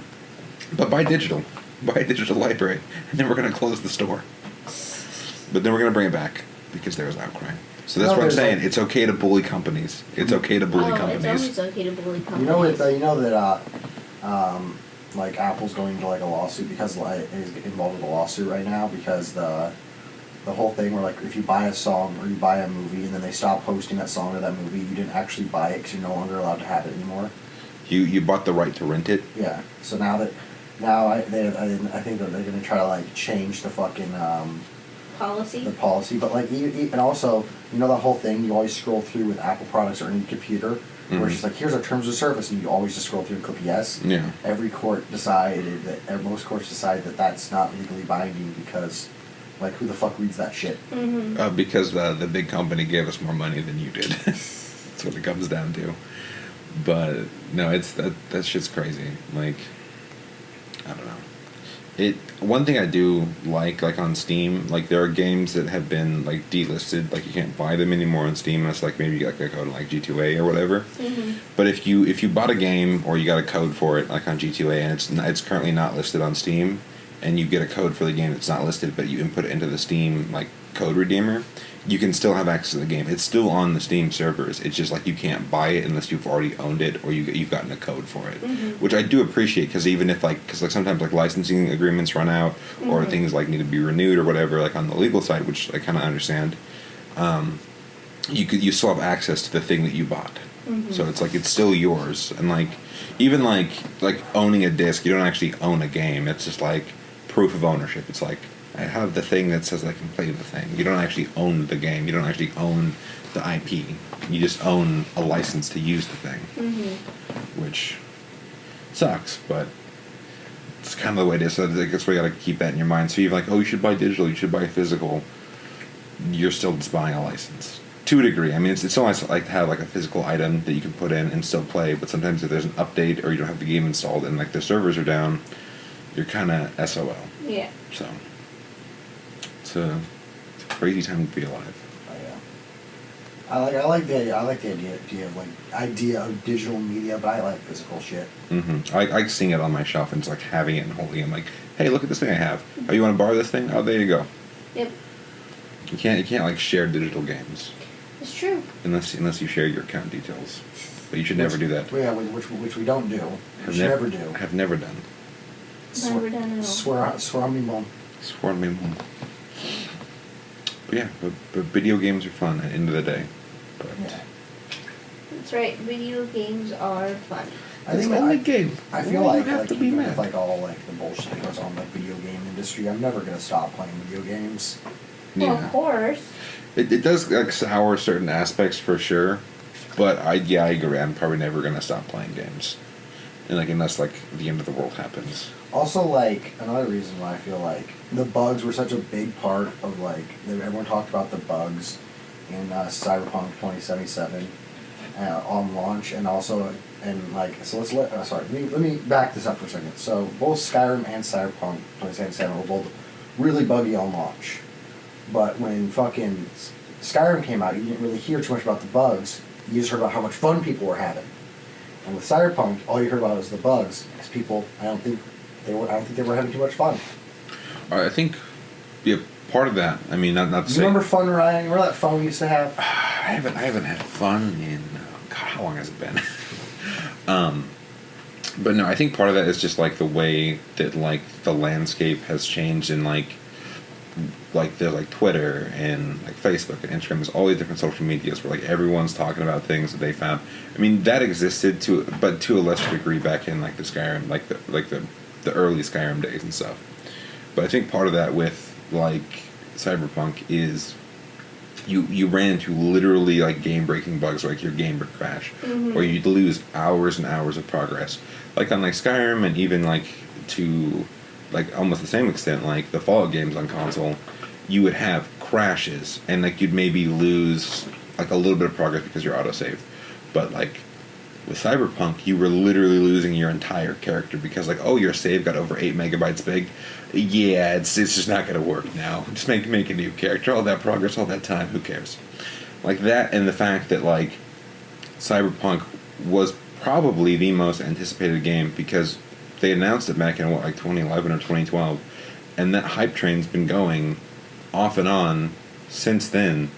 But buy digital library, and then we're gonna close the store. But then we're gonna bring it back because there was outcry. So that's what I'm saying. It's okay to bully companies. It's okay to bully companies. It's always okay to bully companies. You know that like Apple's going to like a lawsuit because is involved with a lawsuit right now because the whole thing where like if you buy a song or you buy a movie and then they stop posting that song or that movie, you didn't actually buy it because you're no longer allowed to have it anymore. You bought the right to rent it. Yeah. So now I think that they're going to try to like change the fucking policy. The policy, but like and also that whole thing you always scroll through with Apple products or any computer. Where it's just like, here's our terms of service, and you always just scroll through and click yes. Yeah. Most courts decided that that's not legally binding because, like, who the fuck reads that shit? Mm-hmm. Because the big company gave us more money than you did. That's what it comes down to. But no, that shit's crazy. Like, I don't know. One thing I do like on Steam, like there are games that have been like delisted, like you can't buy them anymore on Steam unless like maybe you got like a code in like G2A or whatever. Mm-hmm. But if you bought a game or you got a code for it like on G2A and it's currently not listed on Steam, and you get a code for the game that's not listed, but you input it into the Steam like code redeemer, you can still have access to the game. It's still on the Steam servers. It's just like you can't buy it unless you've already owned it or you've gotten a code for it, which I do appreciate because even if because sometimes like licensing agreements run out or things like need to be renewed or whatever, like on the legal side, which I kind of understand, you still have access to the thing that you bought. So it's like it's still yours, and like even like owning a disc, you don't actually own a game. It's just like proof of ownership. It's like I have the thing that says I can play the thing. You don't actually own the game. You don't actually own the IP. You just own a license to use the thing, which sucks, but it's kind of the way it is. So I guess we got to keep that in your mind. So you're like, oh, you should buy digital. You should buy physical. You're still just buying a license to a degree. I mean, it's still nice like to have like a physical item that you can put in and still play. But sometimes if there's an update or you don't have the game installed and like the servers are down, you're kind of SOL. Yeah. So it's a crazy time to be alive. Oh, yeah. I like the idea of digital media, but I like physical shit. I like seeing it on my shelf and just like having it and holding it. I'm like, hey, look at this thing I have. Oh, you want to borrow this thing? Oh, there you go. Yep. You can't like share digital games It's true. unless you share your account details. But you should never do that. Yeah, which we don't do. We should never do. Have never done. Never done at all. Swear on me, mom. Sworn me mom. But yeah, but video games are fun at the end of the day. But Yeah. That's right. Video games are fun. I think only game. I feel Why like do you have to be even mad? with like all like the bullshit that goes on in the video game industry, I'm never gonna stop playing video games. Well, of course. It does like sour certain aspects for sure, but I agree. I'm probably never gonna stop playing games, and like unless like the end of the world happens. Also, like another reason why I feel like the bugs were such a big part of like everyone talked about the bugs in Cyberpunk 2077 on launch, and also and like so let me back this up for a second. So both Skyrim and Cyberpunk 2077 were both really buggy on launch, but when fucking Skyrim came out, you didn't really hear too much about the bugs. You just heard about how much fun people were having. And with Cyberpunk, all you heard about was the bugs, because people I don't think they were having too much fun. I think, yeah, part of that. I mean, not to You say. remember fun riding? Remember that phone we used to have? I haven't had fun in God, how long has it been? But no, I think part of that is just like the way that like the landscape has changed in like there's like Twitter and like Facebook and Instagram. There's all these different social medias where like everyone's talking about things that they found. I mean, that existed but to a lesser degree back in like the Skyrim, like the early Skyrim days and stuff. But I think part of that with like Cyberpunk is you ran into literally like game breaking bugs, like your game would crash, or you'd lose hours and hours of progress. Like on like Skyrim and even like to like almost the same extent, like the Fallout games on console, you would have crashes and like you'd maybe lose like a little bit of progress because you're autosaved. But like with Cyberpunk, you were literally losing your entire character because like, oh, your save got over 8 megabytes big. Yeah, it's just not gonna work now. Just make a new character. All that progress, all that time, who cares? Like that, and the fact that like Cyberpunk was probably the most anticipated game because they announced it back in like 2011 or 2012, and that hype train's been going off and on since then,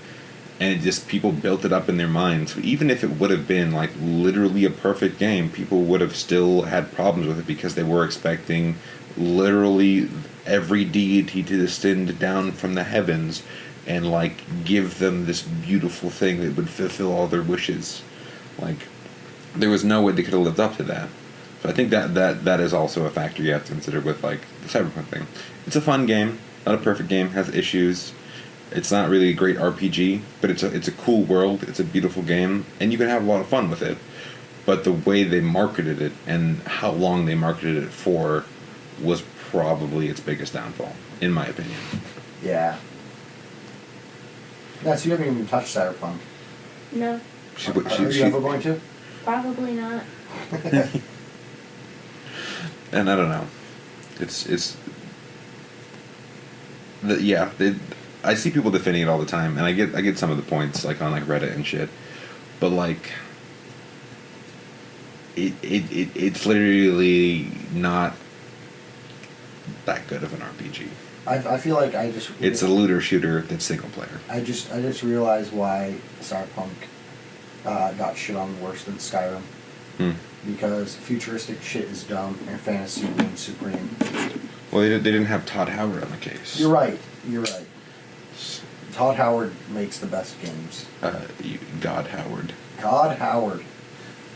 and it just people built it up in their minds. So even if it would have been like literally a perfect game, people would have still had problems with it because they were expecting literally every deity to descend down from the heavens and like give them this beautiful thing that would fulfill all their wishes. Like there was no way they could have lived up to that. So I think that is also a factor you have to consider with like the Cyberpunk thing. It's a fun game, not a perfect game, has issues. It's not really a great RPG, but it's a cool world, it's a beautiful game, and you can have a lot of fun with it. But the way they marketed it and how long they marketed it for was probably its biggest downfall, in my opinion. Yeah. Yeah, so you haven't even touched Cyberpunk. No. Are you ever going to? Probably not. And I don't know. It's I see people defending it all the time, and I get some of the points, like on like Reddit and shit, but like it's literally not that good of an RPG. I feel like It's a looter shooter that's single player. I just realized why Cyberpunk got shit on worse than Skyrim. Because futuristic shit is dumb and fantasy reigns supreme. Well, they didn't have Todd Howard on the case. You're right. Todd Howard makes the best games. God Howard. God Howard.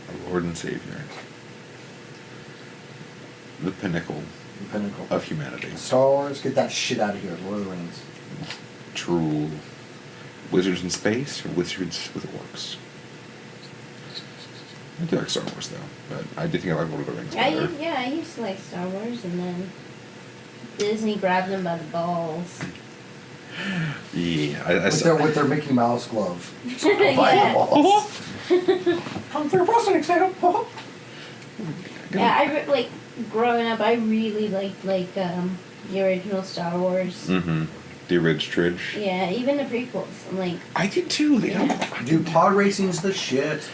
Our Lord and Savior. The pinnacle of humanity. Star Wars, get that shit out of here. Lord of the Rings. True. Wizards in space or wizards with orcs? I do like Star Wars though, but I do think I like Lord of the Rings better. I used to like Star Wars, and then Disney grabbed them by the balls. Yeah, with their Mickey Mouse glove. Yeah. Come through prosthetic setup. Yeah, growing up, I really liked the original Star Wars. Mm-hmm. The original Tridge. Yeah, even the prequels. I'm like, I did too. Dude, pod racing's the shit.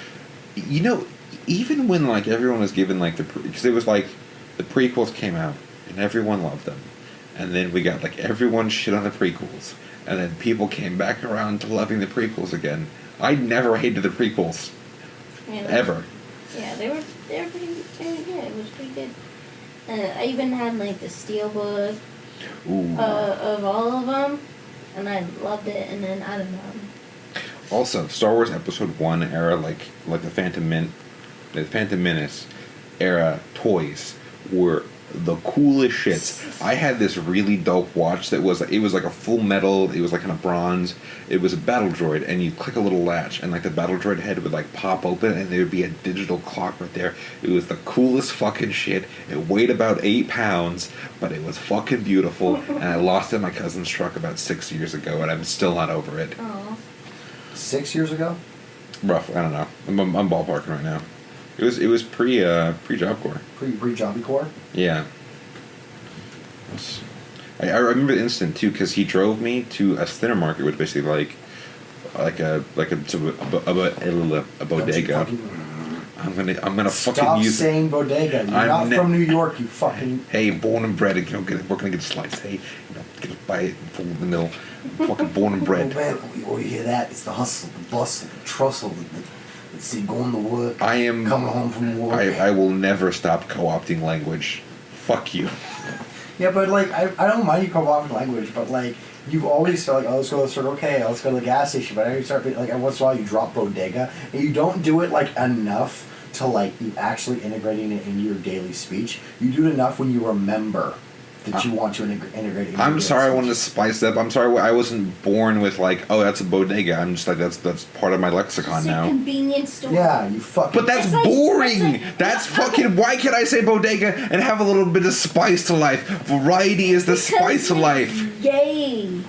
You know, even when like everyone was given like because it was like the prequels came out and everyone loved them, and then we got like everyone shit on the prequels, and then people came back around to loving the prequels again. I never hated the prequels. Ever. Yeah, they were pretty good. It was pretty good. I even had like the steelbook of all of them, and I loved it. And then I don't know. Also, Star Wars Episode 1 era, like the Phantom Menace era toys were the coolest shits. I had this really dope watch that was like a full metal, it was like kind of bronze. It was a battle droid, and you click a little latch, and like the battle droid head would like pop open, and there would be a digital clock right there. It was the coolest fucking shit. It weighed about 8 pounds, but it was fucking beautiful, and I lost it in my cousin's truck about 6 years ago, and I'm still not over it. Aww. 6 years ago? Roughly, I don't know. I'm ballparking right now. It was pre Job Corps. Pre Job Corps? Yeah. I remember the incident too, because he drove me to a Thinner Market, which basically like a bodega. I'm gonna Stop saying bodega. You're not from New York, you fucking. Hey, born and bred. We're gonna get sliced. Hey, get a bite full of the mill. Fucking born and bred. Oh man, you hear that? It's the hustle, the bustle, the trussle. Let's see, going to work. Coming home from work. I will never stop co-opting language. Fuck you. Yeah, but like I don't mind you co-opting language, but like you always start like, oh, let's go to the Circle K, let's go to the gas station. But every start like every once in a while you drop bodega, and you don't do it like enough to like you actually integrating it into your daily speech. You do it enough when you remember that you want to integrate it. I'm sorry, I wanted to spice it up. I'm sorry, I wasn't born with like, oh, that's a bodega. I'm just like that's part of my lexicon it's now. A convenience store. Yeah, you fucking. But that's boring. That's fucking. Why can't I say bodega and have a little bit of spice to life? Variety is the spice of life. Yay.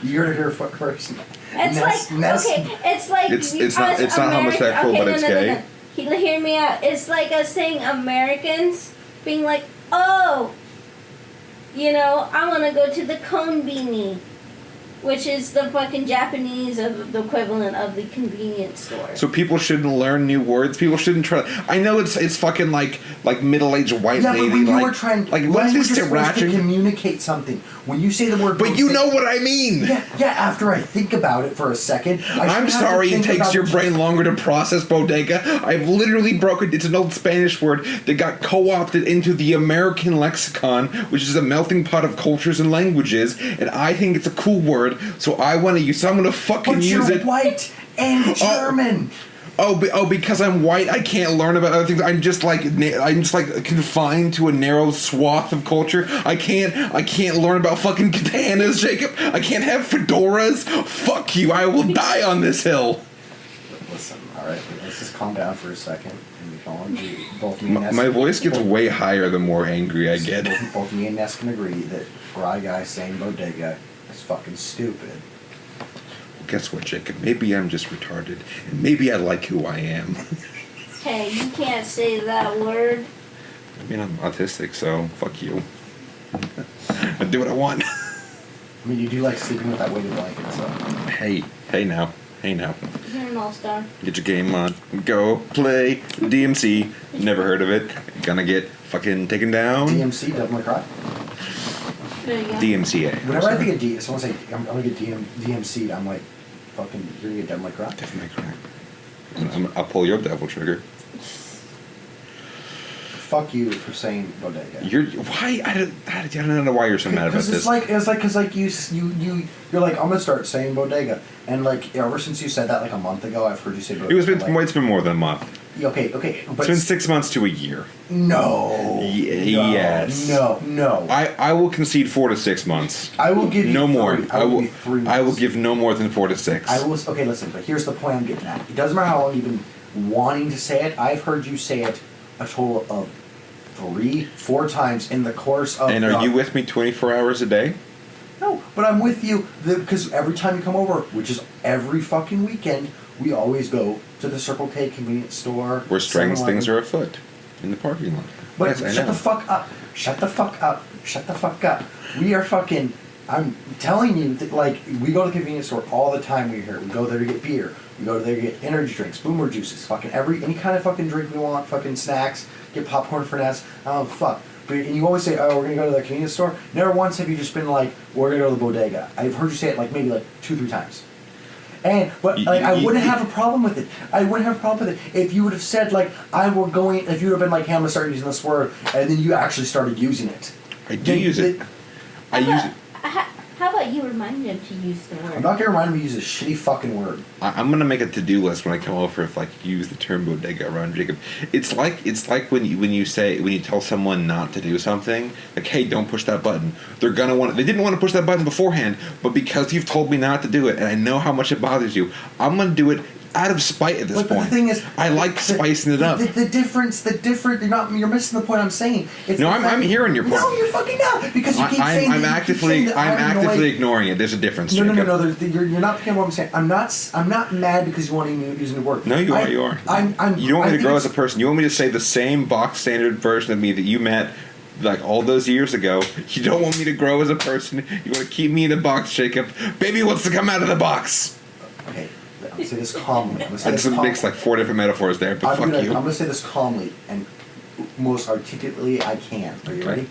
You heard it here first. It's like it's not homosexual, but it's gay. No. Hear me out. It's like us saying Americans being like, oh, I want to go to the Konbini, which is the fucking Japanese of the equivalent of the convenience store. So people shouldn't learn new words. People shouldn't try. I know it's fucking like middle-aged white lady. Yeah, but when you were trying, like what is this supposed to communicate something. When you say the word, but you know what I mean. Yeah. After I think about it for a second, I'm sorry it takes your brain longer to process bodega. I've literally broken. It's an old Spanish word that got co-opted into the American lexicon, which is a melting pot of cultures and languages, and I think it's a cool word. So I want to use. So I'm going to fucking use it. But you're white and German. Because I'm white, I can't learn about other things. I'm just like confined to a narrow swath of culture. I can't learn about fucking katanas, Jacob. I can't have fedoras. Fuck you. I will die on this hill. Listen, all right, let's just calm down for a second. Both me and Ness, my voice gets way higher the more angry I get. Both me and Ness can agree that Fry Guy saying bodega is fucking stupid. Guess what, Jacob? Maybe I'm just retarded, and maybe I like who I am. Hey, you can't say that word. I mean, I'm autistic, so fuck you. I do what I want. I mean, you do like sleeping with that weighted blanket, so. Hey now. You're an all-star. Get your game on. Go play DMC. Never heard of it. Gonna get fucking taken down. DMC, Devil May Cry. There you go. DMCA. Whenever I think of someone say, I'm gonna get DMC'd, I'm like, fucking, you're gonna get Devil May Cry? Devil May Cry. I'll pull your devil trigger. Fuck you for saying Bodega. Why? I don't know why you're so mad about this. Because you're like, I'm gonna start saying Bodega, and like ever since you said that like a month ago, I've heard you say Bodega. It's been more than a month. Okay, but it's been 6 months to a year. No. Yes. No. I will concede 4 to 6 months. I will give you no more. I will give you 3 months. I will give no more than 4 to 6. Okay, listen, but here's the point I'm getting at. It doesn't matter how long you've been wanting to say it. I've heard you say it a total of 3-4 times in the course of. And are you with me 24 hours a day? No, but I'm with you because every time you come over, which is every fucking weekend, we always go to the Circle K convenience store. Where strange things are afoot in the parking lot. But yes, shut the fuck up. Shut the fuck up. Shut the fuck up. We are fucking. I'm telling you that, like, we go to the convenience store all the time. We're here. We go there to get beer. We go there to get energy drinks, boomer juices, fucking any kind of fucking drink we want, fucking snacks, get popcorn for Ness. Oh fuck. And you always say, oh, we're gonna go to the convenience store. Never once have you just been like, we're gonna go to the Bodega. I've heard you say it like maybe like 2-3 times. But I wouldn't have a problem with it. I wouldn't have a problem with it if you would have said like if you would have been like, hey, I'm gonna start using this word, and then you actually started using it. I do use it. I use it. How about you remind him to use the word? I'm not gonna remind him to use a shitty fucking word. I'm gonna make a to-do list when I come over if like use the term bodega around Jacob. It's like when you tell someone not to do something, like, hey, don't push that button. They didn't want to push that button beforehand, but because you've told me not to do it and I know how much it bothers you, I'm gonna do it out of spite at this point. But the thing is, I like spicing it up. The difference, you're missing the point I'm saying. I'm hearing your point. No, you're fucking not, because you keep saying I'm actively ignoring it. There's a difference. No. Jacob. You're not picking what I'm saying. I'm not mad because you want to use a new word. No, you are. You don't want me to grow as a person. You want me to say the same box standard version of me that you met like all those years ago. You don't want me to grow as a person. You want to keep me in a box, Jacob. Baby wants to come out of the box. Okay. I'm going to say this calmly. This makes like 4 different metaphors there, but fuck you. I'm going to say this calmly and most articulately I can. Are you ready?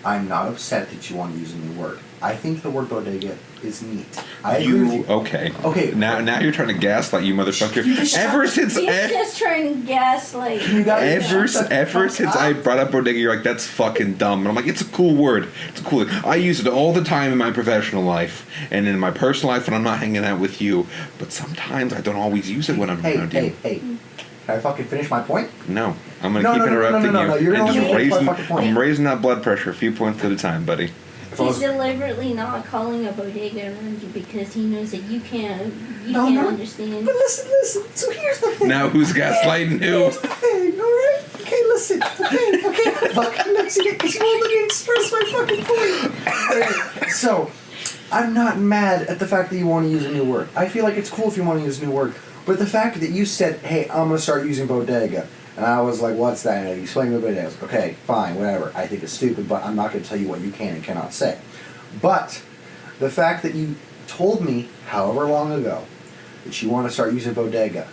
I'm not upset that you want to use a new word. I think the word bodega is neat. I agree with you. Okay. Now you're trying to gaslight you, motherfucker. He's just trying to gaslight. Ever since I brought up bodega, you're like, that's fucking dumb. And I'm like, it's a cool word. I use it all the time in my professional life and in my personal life when I'm not hanging out with you. But sometimes I don't always use it when I'm around you. Hey. Can I fucking finish my point? No. I'm going to keep interrupting you. No. You're going to I'm raising that blood pressure a few points at a time, buddy. He's deliberately not calling a bodega around you because he knows that you can't understand. But listen. So here's the thing. Now who's gaslighting who? Here's the thing, alright? Okay, listen. Okay. Fucking listen, because you won't let me express my fucking point. Right. So, I'm not mad at the fact that you want to use a new word. I feel like it's cool if you want to use a new word. But the fact that you said, hey, I'm going to start using bodega. And I was like, what's that? And you explained to me, I was like, okay, fine, whatever. I think it's stupid, but I'm not going to tell you what you can and cannot say. But the fact that you told me, however long ago, that you want to start using bodega,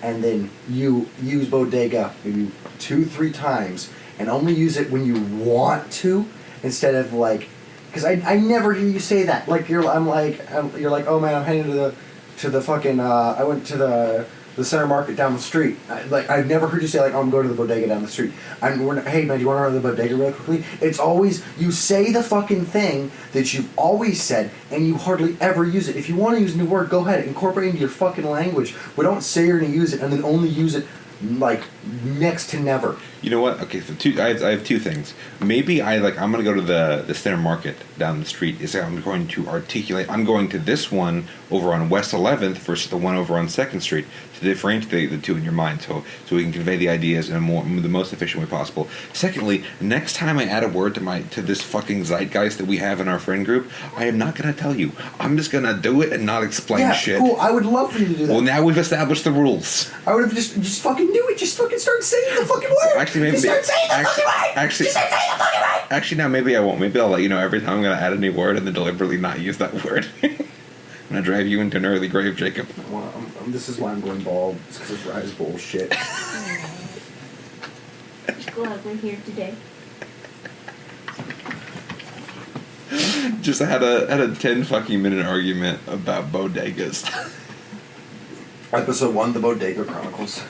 and then you use bodega maybe 2-3 times, and only use it when you want to, instead of like, because I never hear you say that. Like you're like, oh man, I'm heading to the fucking, I went to the center market down the street. I've never heard you say like, I'm going to the bodega down the street. Hey man, do you want to run to the bodega real quickly? It's always, you say the fucking thing that you've always said and you hardly ever use it. If you want to use a new word, go ahead, incorporate it into your fucking language. But don't say you're going to use it and then only use it like next to never. You know what? Okay, so I have 2 things. Maybe I'm going to go to the center market down the street. I'm going to articulate. I'm going to this one over on West 11th versus the one over on 2nd Street to differentiate the 2 in your mind, so we can convey the ideas in the most efficient way possible. Secondly, next time I add a word to this fucking zeitgeist that we have in our friend group, I am not going to tell you. I'm just going to do it and not explain shit. Yeah, cool. I would love for you to do that. Well, now we've established the rules. I would have just fucking do it. Just fucking start saying the fucking word. Actually, maybe Just start saying the fucking word. Actually, Just start saying the fucking word. Actually, no, maybe I won't. Maybe I'll let you know every time I'm gonna add a new word and then deliberately not use that word. I'm gonna drive you into an early grave, Jacob. Well, this is why I'm going bald. It's because of Rye's bullshit. Just go out here today. Just had a 10 fucking minute argument about bodegas. Episode 1, the Bodega Chronicles.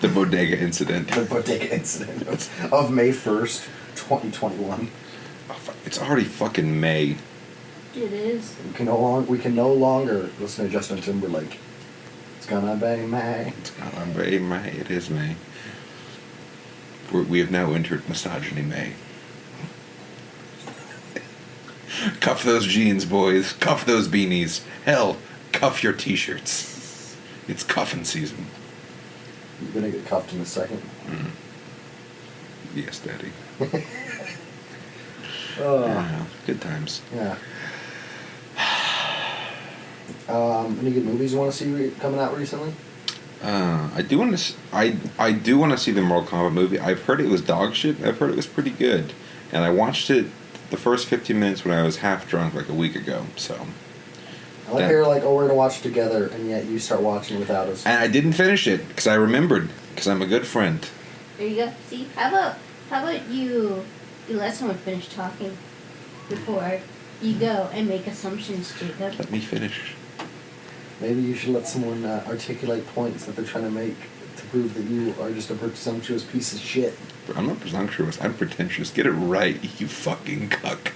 The bodega incident. The Bodega incident of May 1st, 2021. Oh, fuck. It's already fucking May. It is. We can no longer listen to Justin Timberlake. It's gonna be May. It's gonna be May. It is May. We have now entered misogyny May. Cuff those jeans, boys. Cuff those beanies. Hell, cuff your t-shirts. It's cuffing season. You're gonna get cuffed in a second. Mm. Yes, Daddy. Oh. Good times. Yeah. Any good movies you want to see coming out recently? I do want to. I do want to see the Mortal Kombat movie. I've heard it was dog shit. I've heard it was pretty good, and I watched it the first 15 minutes when I was half drunk like a week ago. So. I like how you're like, oh, we're gonna watch it together, and yet you start watching without us. And I didn't finish it because I remembered because I'm a good friend. There you go. See, how about you let someone finish talking before you go and make assumptions, Jacob? Let me finish. Maybe you should let someone articulate points that they're trying to make to prove that you are just a presumptuous piece of shit. I'm not presumptuous. I'm pretentious. Get it right, you fucking cuck.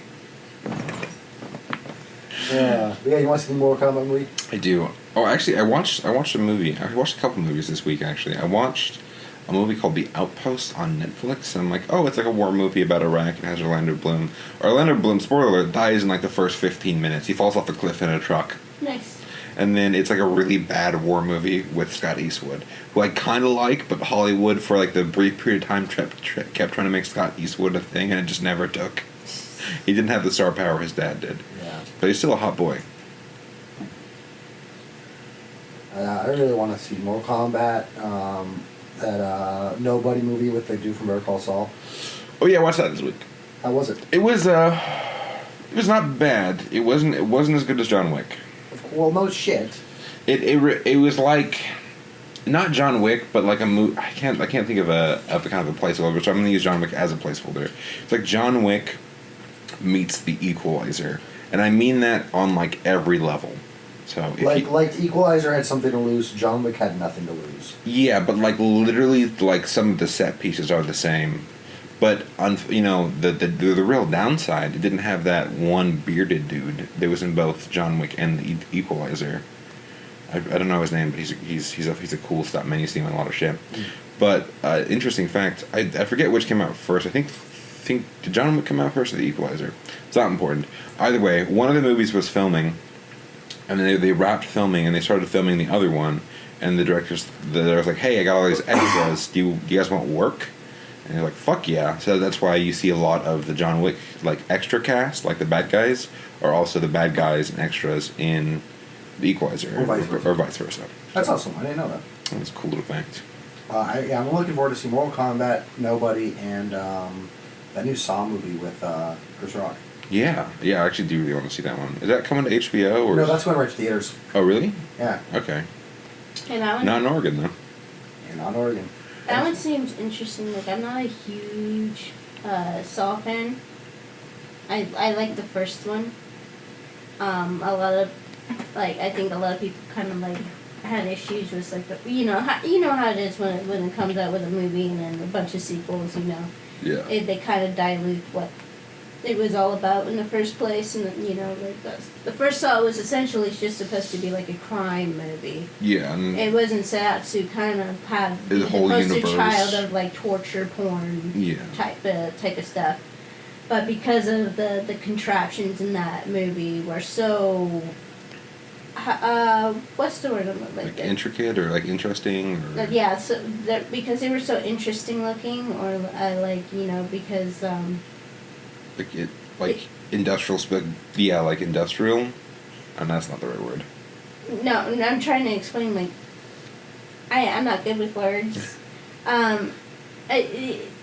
Yeah, you want to see the Mortal Kombat movie? I do. Oh, actually, I watched a movie. I watched a couple movies this week, actually. I watched a movie called The Outpost on Netflix, and I'm like, oh, it's like a war movie about Iraq. It has Orlando Bloom. Orlando Bloom, spoiler alert, dies in like the first 15 minutes. He falls off a cliff in a truck. Nice. And then it's like a really bad war movie with Scott Eastwood, who I kind of like, but Hollywood for like the brief period of time kept trying to make Scott Eastwood a thing, and it just never took. He didn't have the star power his dad did. Yeah. But he's still a hot boy. I really want to see Mortal Kombat, that Nobody movie with the dude from Better Call Saul. Oh yeah, I watched that this week. How was it? It was not bad. It wasn't as good as John Wick. Well, no shit. It was like not John Wick, but like a movie. I can't think of a kind of a placeholder, so I'm going to use John Wick as a placeholder. It's like John Wick meets The Equalizer, and I mean that on like every level. So like Equalizer had something to lose, John Wick had nothing to lose. Yeah, but like literally, like some of the set pieces are the same. But the real downside, it didn't have that one bearded dude that was in both John Wick and The Equalizer. I don't know his name, but he's a cool stuntman. You see him in a lot of shit. Mm. But interesting fact, I forget which came out first. I think did John Wick come out first or The Equalizer? It's not important. Either way, one of the movies was filming, and then they wrapped filming and they started filming the other one. And the director was like, "Hey, I got all these extras. Do you guys want work?" And you're like, fuck yeah. So that's why you see a lot of the John Wick, like, extra cast, like the bad guys, are also the bad guys and extras in The Equalizer. Or vice versa. That's awesome. I didn't know that. That's a cool little fact. I'm looking forward to see Mortal Kombat, Nobody, and that new Saw movie with Chris Rock. Yeah. I actually do really want to see that one. Is that coming to HBO? Or no, that's going right to theaters. Oh, really? Yeah. Okay. And that one? Not in Oregon, though. Yeah, not in Oregon. That one seems interesting. Like, I'm not a huge Saw fan. I like the first one. I think a lot of people kind of like had issues with like how it is when it comes out with a movie and then a bunch of sequels. Yeah. They kind of dilute what it was all about in the first place, and the first Saw was essentially just supposed to be like a crime movie. Yeah, and it wasn't set out to kind of have the whole poster universe. Child of like torture porn type of stuff, but because of the contraptions in that movie were so what's the word I'm like intricate or like interesting or yeah, so because they were so interesting looking, or because industrial like industrial, and that's not the right word. No, I'm trying to explain, like, I'm not good with words,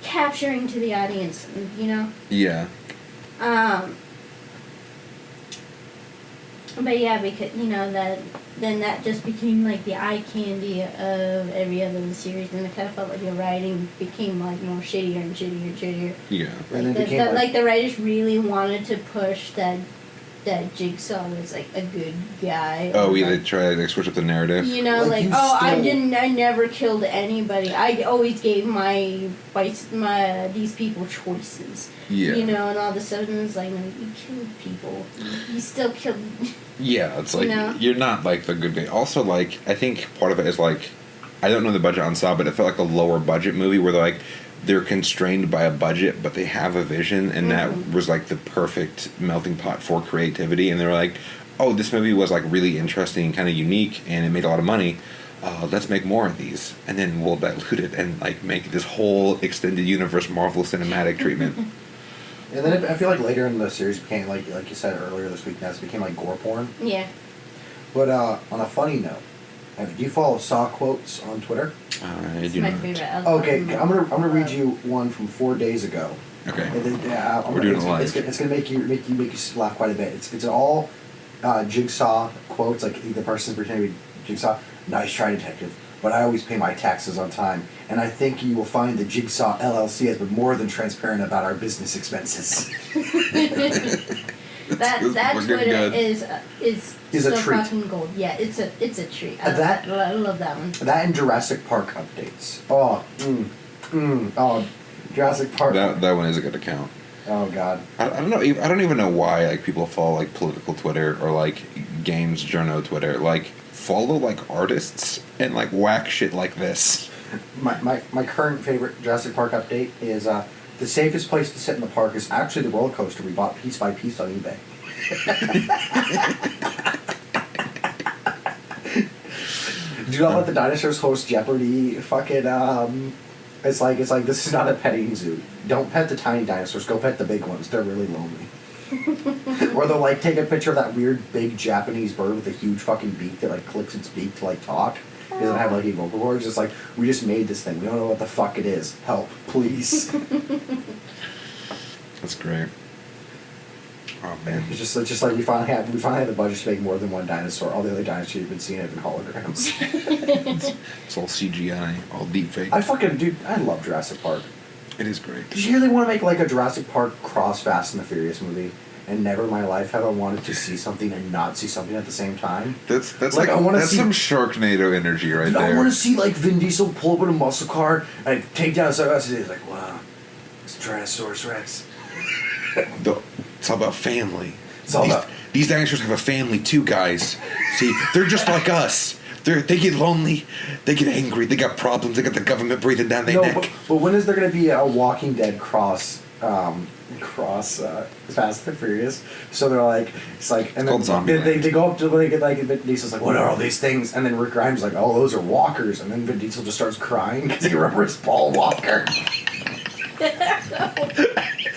capturing to the audience, you know. Yeah. But yeah, because that just became like the eye candy of every other series, and it kind of felt like the writing became like more shittier and shittier and shittier. Yeah. And then Like, became like the writers really wanted to push that Jigsaw was like a good guy. Oh, or, yeah, like, they try to switch up the narrative. you know, Like, you I never killed anybody. I always gave my these people choices. Yeah. You know, and all of a sudden it's like, no, you killed people. You still killed. Yeah, it's like, You know? you're not, like, the good guy. Also, like, I think part of it is, like, I don't know the budget on Saw, but it felt like a lower budget movie where they're constrained by a budget, but they have a vision, and that was, like, the perfect melting pot for creativity. And they were like, oh, this movie was, like, really interesting and kind of unique, and it made a lot of money. Let's make more of these. And then we'll dilute it and, like, make this whole extended universe Marvel cinematic treatment. And then I feel like later in the series became, like you said earlier this week, it became like gore porn. Yeah. But on a funny note, do you follow Saw quotes on Twitter? I It's do my not. favorite. Okay, I'm gonna read you one from 4 days ago. Okay. And then, We're doing it live. It's gonna make you laugh quite a bit. It's all Jigsaw quotes, like the person's pretending to be Jigsaw. Nice try, detective. But I always pay my taxes on time, and I think you will find the Jigsaw LLC has been more than transparent about our business expenses. that We're getting Twitter good. is Is a so treat. fucking gold. Yeah, it's a treat. I love that one. That and Jurassic Park updates. Oh, oh, Jurassic Park. That one is a good account. Oh God. I don't know. I don't even know why, like, people follow, like, political Twitter or, like, games journo Twitter. Like, follow, like, artists and, like, whack shit like this. My current favorite Jurassic Park update is the safest place to sit in the park is actually the roller coaster we bought piece by piece on eBay. Do not let the dinosaurs host Jeopardy. Fucking it's like this is not a petting zoo. Don't pet the tiny dinosaurs. Go pet the big ones. They're really lonely. Or they'll like take a picture of that weird big Japanese bird with a huge fucking beak that like clicks its beak to like talk. It doesn't have like a vocal cord. It's just like, we just made this thing. We don't know what the fuck it is. Help, please. That's great. Oh man. It's just like we finally had the budget to make more than one dinosaur. All the other dinosaurs you've been seeing have been holograms. It's all CGI, all deep fake. I love Jurassic Park. It is great. Did you hear they want to make like a Jurassic Park cross Fast and the Furious movie? And never in my life have I wanted to see something and not see something at the same time. That's Like, I wanna that's see- some Sharknado energy right Dude, there. I want to see like Vin Diesel pull up in a muscle car and take down a sunglasses. He's like, wow, it's Tyrannosaurus Rex. It's all about family. It's all about- These dinosaurs have a family too, guys. See, they're just like us. They get lonely, they get angry, they got problems, they got the government breathing down their neck. But when is there going to be a Walking Dead cross Fast and Furious? So they're like, it's like, and Called then Zombieland. they go up to Vin Diesel's like, what are all these things? And then Rick Grimes like, oh, those are walkers. And then Vin Diesel just starts crying because he remembers Paul Walker.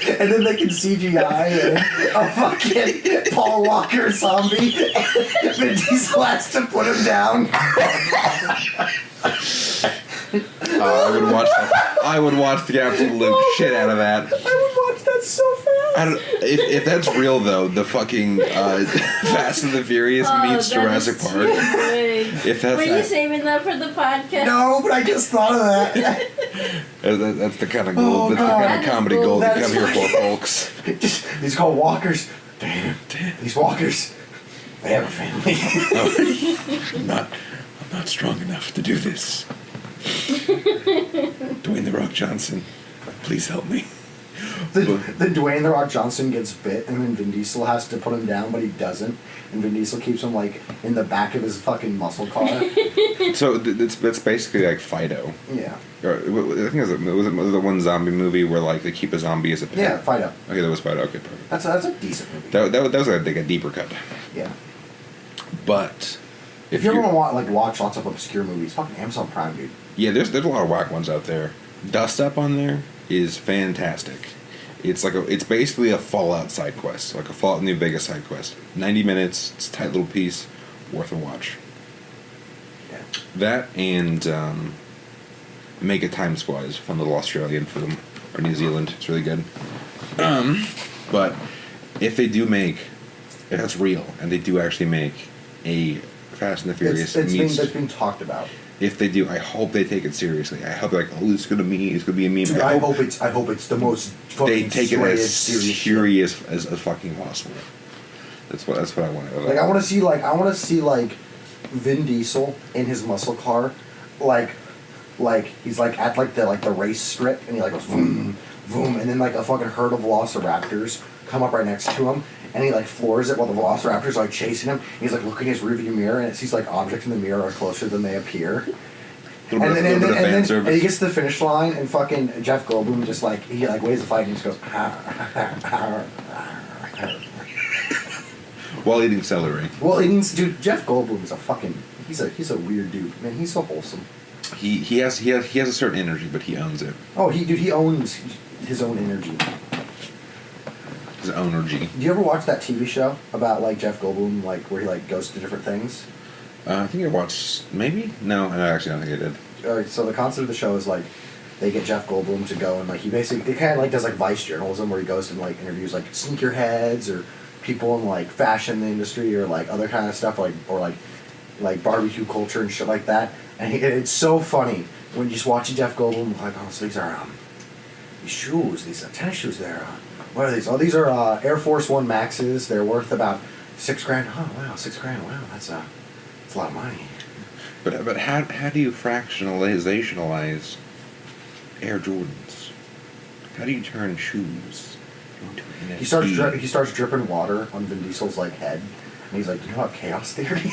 And then they can CGI a fucking Paul Walker zombie. And Vin Diesel has to put him down. I would watch the absolute shit out of that. I would watch that so fast. If that's real though, the fucking Fast and the Furious meets Jurassic Park. If that's Were you saving that for the podcast? No, but I just thought of that. That's the kind of gold. That's the kind of comedy gold you come here for, folks. These called walkers. Damn. These walkers. They have a family. I'm not strong enough to do this. Dwayne "The Rock" Johnson, please help me. Then Dwayne "The Rock" Johnson gets bit, and then Vin Diesel has to put him down, but he doesn't. And Vin Diesel keeps him like in the back of his fucking muscle car. So that's basically like Fido. Yeah. I think it was the one zombie movie where like they keep a zombie as a pet. Yeah, Fido. Okay, that was Fido. Okay, perfect. That's a decent movie. That was like a deeper cut. Yeah. But If you ever want to watch lots of obscure movies, fucking Amazon Prime, dude. yeah, there's a lot of whack ones out there. Dust Up on there is fantastic. It's basically a Fallout side quest, like a Fallout New Vegas side quest. 90 minutes, it's a tight little piece, worth a watch. Yeah. That and make a Time Squad. It's a fun little Australian film, or New Zealand. It's really good. But if they do make, if that's real, and they do actually make a Fast and the Furious it's being talked about. If they do, I hope they take it seriously. I hope they're like, oh, it's gonna be a meme. Dude, I hope it's the most fucking they take it as serious as fucking possible. That's what I want. Like I want to see Vin Diesel in his muscle car, like he's like at the race strip, and he like goes boom, boom, and then like a fucking herd of velociraptors come up right next to him, and he like floors it while the velociraptors are like chasing him. He's like looking in his rearview mirror, and it sees like objects in the mirror are closer than they appear. And then he gets to the finish line, and fucking Jeff Goldblum just like he like waves the flag and just goes while eating celery. Dude, Jeff Goldblum is a fucking he's a weird dude, man. He's so wholesome. He has a certain energy, but he owns it. Oh, he owns his own energy. His energy. Do you ever watch that TV show about like Jeff Goldblum, like where he like goes to different things? I think I watched, maybe? No, actually I don't think I did. Alright, so the concept of the show is like they get Jeff Goldblum to go and like he kind of like does like Vice journalism where he goes and like interviews like sneakerheads or people in like fashion industry or like other kind of stuff or like barbecue culture and shit like that. And it's so funny when you just watching Jeff Goldblum like, oh, so these are these shoes, these tennis shoes. What are these? Oh, these are Air Force One Maxes. They're worth about $6,000. Oh wow, $6,000. Wow, that's a lot of money. But how do you fractionalize Air Jordans? How do you turn shoes into an NFT? He starts dripping water on Vin Diesel's like head, and he's like, "Do you know about chaos theory?"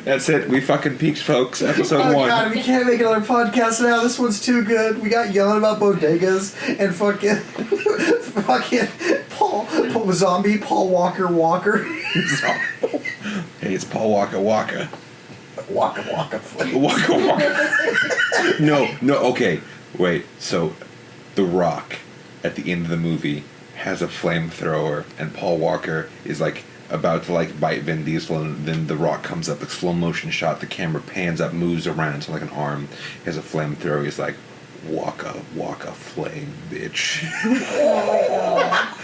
That's it. We fucking peaked, folks. Episode 1. God, we can't make another podcast now. This one's too good. We got yelling about bodegas and fucking Paul Walker. Hey, it's Paul Waka. Waka flavor. Waka. No, okay. Wait, so The Rock, at the end of the movie, has a flamethrower, and Paul Walker is like about to like bite Vin Diesel, and then The Rock comes up, like slow motion shot, the camera pans up, moves around to like an arm, he has a flamethrower, he's like, Waka flame, bitch. Oh my god.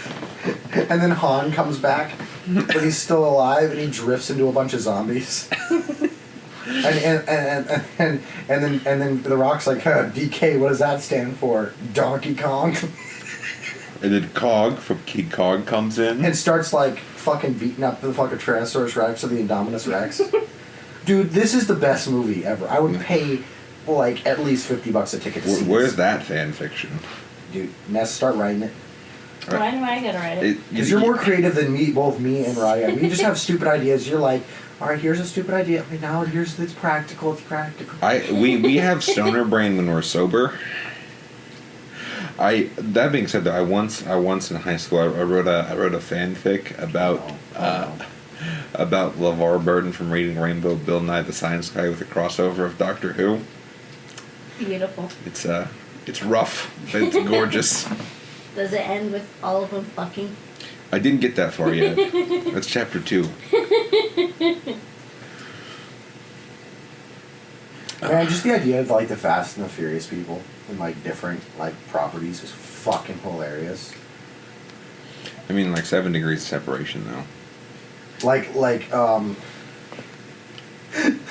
And then Han comes back, but he's still alive, and he drifts into a bunch of zombies. and then The Rock's like, DK, what does that stand for? Donkey Kong. And then Cog from King Kong comes in and starts like fucking beating up the fucking Tyrannosaurus Rex or the Indominus Rex. Dude, this is the best movie ever. I would pay like at least $50 a ticket to see Where's this. that fan fiction? Dude, Ness, start writing it. Why do I gotta write it? Because you're more creative than both me and Ryan. We just have stupid ideas. You're like, all right, here's a stupid idea. Okay, now it's practical. We have stoner brain when we're sober. That being said, though, I once in high school I wrote a fanfic about LeVar Burton from Reading Rainbow, Bill Nye the Science Guy with a crossover of Doctor Who. Beautiful. It's rough, but it's gorgeous. Does it end with all of them fucking? I didn't get that far yet. That's chapter 2. Man, just the idea of like the Fast and the Furious people and like different like properties is fucking hilarious. I mean, like 7 degrees of separation, though.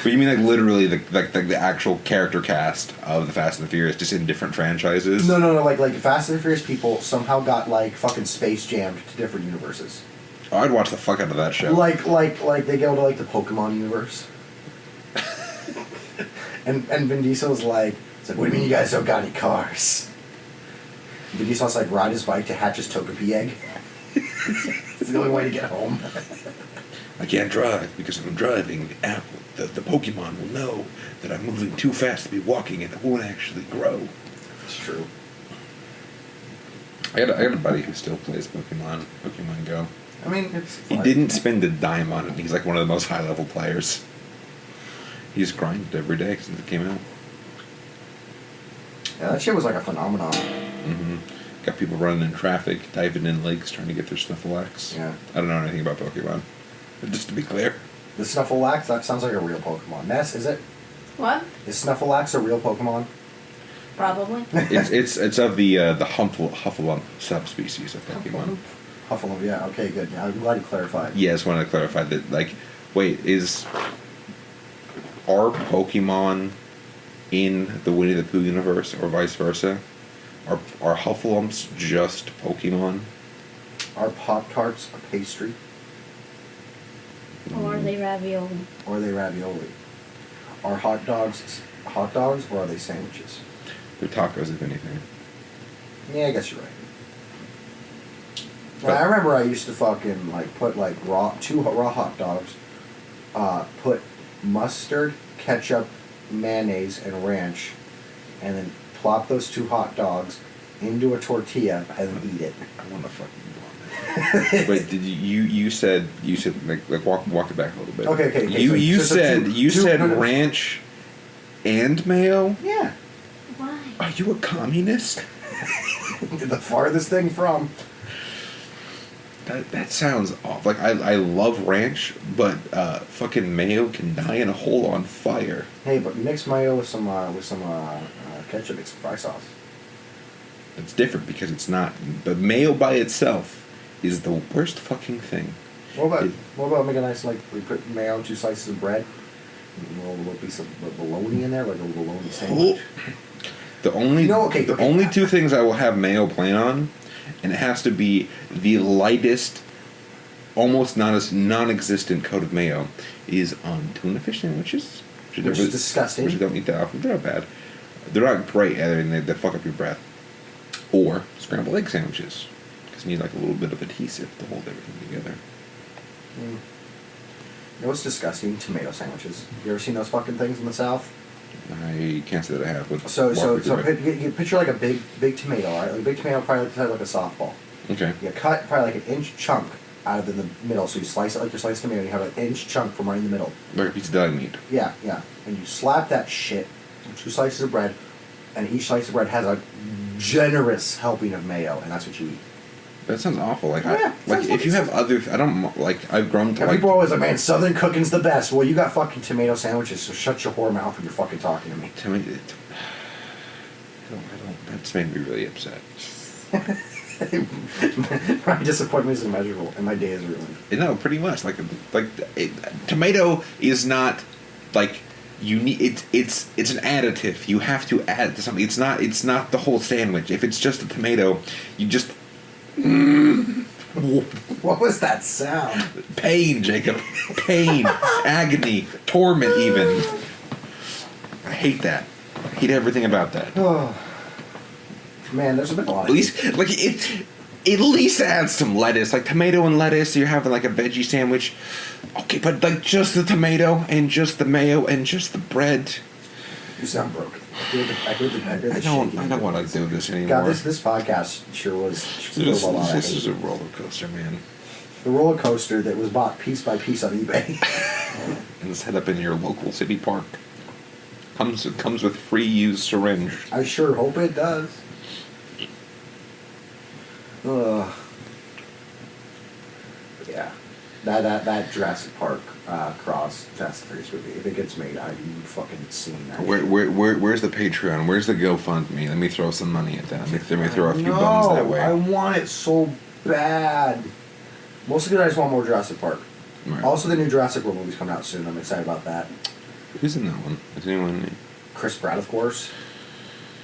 But you mean like literally the actual character cast of the Fast and the Furious, just in different franchises? No. Like Fast and the Furious people somehow got like fucking space jammed to different universes. Oh, I'd watch the fuck out of that show. Like they go to like the Pokemon universe. and Vin Diesel's like, what do you mean you guys don't got any cars? Vin Diesel's like ride his bike to hatch his Togepi egg. It's the only way to get home. I can't drive because if I'm driving, the Pokemon will know that I'm moving too fast to be walking and it won't actually grow. It's true. I got a buddy who still plays Pokemon Go. I mean, he didn't spend a dime on it. He's like one of the most high-level players. He's grinded every day since it came out. Yeah, that shit was like a phenomenon. Mm-hmm. Got people running in traffic, diving in lakes, trying to get their Snuffleupagus. Yeah. I don't know anything about Pokemon. But just to be clear. The Snuffleupagus, that sounds like a real Pokemon. Ness, is it? What? Is Snuffleupagus a real Pokemon? Probably. It's of the Hufflepuff subspecies of Pokemon. Hufflepuff, yeah. Okay, good. Yeah, I'm glad you clarified. Yeah, I just wanted to clarify that. Like, wait, are Pokemon in the Winnie the Pooh universe, or vice versa? Are Hufflepufs just Pokemon? Are Pop-Tarts a pastry? Or are they ravioli? Or are they ravioli? Are hot dogs or are they sandwiches? They're tacos, if anything. Yeah, I guess you're right. Well, I remember I used to fucking like put like two raw hot dogs, put mustard, ketchup, mayonnaise, and ranch, and then plop those 2 hot dogs into a tortilla and then eat it. I want to fucking vomit. Wait, did you said like walk it back a little bit. Okay. You said no. ranch and mayo? Yeah. Why? Are you a communist? The farthest thing from. That sounds off. Like I love ranch, but fucking mayo can die in a hole on fire. Hey, but mix mayo with some ketchup, it's fry sauce. It's different because it's not. But mayo by itself is the worst fucking thing. What about make a nice, like, we put mayo on 2 slices of bread, and a little piece of bologna in there, like a little bologna sandwich. The only okay. only 2 things I will have mayo plain on, and it has to be the lightest, almost non-existent coat of mayo, is on tuna fish sandwiches. Which is disgusting. Which I don't eat that often. They're not bad. They're not great, other than they fuck up your breath. Or scrambled egg sandwiches, because you need like a little bit of adhesive to hold everything together. You know what's disgusting? Tomato sandwiches. You ever seen those fucking things in the South? I can't say that I have. You picture like a big tomato, all right? Like a big tomato, probably the size like a softball. Okay. You cut probably like an inch chunk out of the middle, so you slice it like you're slicing tomato, and you have an inch chunk from right in the middle. Like a piece of deli meat. Yeah. And you slap that shit on 2 slices of bread, and each slice of bread has a generous helping of mayo, and that's what you eat. That sounds awful. Like, Yeah, if you have other, I don't like. I've grown to And like. people are always like, man, Southern cooking's the best. Well, you got fucking tomato sandwiches, so shut your whore mouth when you're fucking talking to me. I don't. That's made me really upset. My disappointment is immeasurable, and my day is ruined. No, pretty much. Tomato is not like you need. It's an additive. You have to add it to something. It's not the whole sandwich. If it's just a tomato, you just. What was that sound? Pain, Jacob. Pain, agony, torment. Even. I hate that. I hate everything about that. Oh, man, there's been a lot. At least, like it. At least add some lettuce, like tomato and lettuce. You're having like a veggie sandwich, okay, but like just the tomato and just the mayo and just the bread. You sound broken. I heard the I don't want to do this anymore. God, this podcast sure was. This is a roller coaster, man. The roller coaster that was bought piece by piece on eBay. And set up in your local city park. Comes with free used syringe. I sure hope it does. Yeah, that Jurassic Park cross Fast and Furious movie. If it gets made, I've fucking seen that. Where's the Patreon? Where's the GoFundMe? Let me throw some money at that. Let me throw a few bones that way. I want it so bad. Mostly because I just want more Jurassic Park. Right. Also, the new Jurassic World movie's coming out soon. I'm excited about that. Who's in that one? Is anyone in it? Chris Pratt, of course.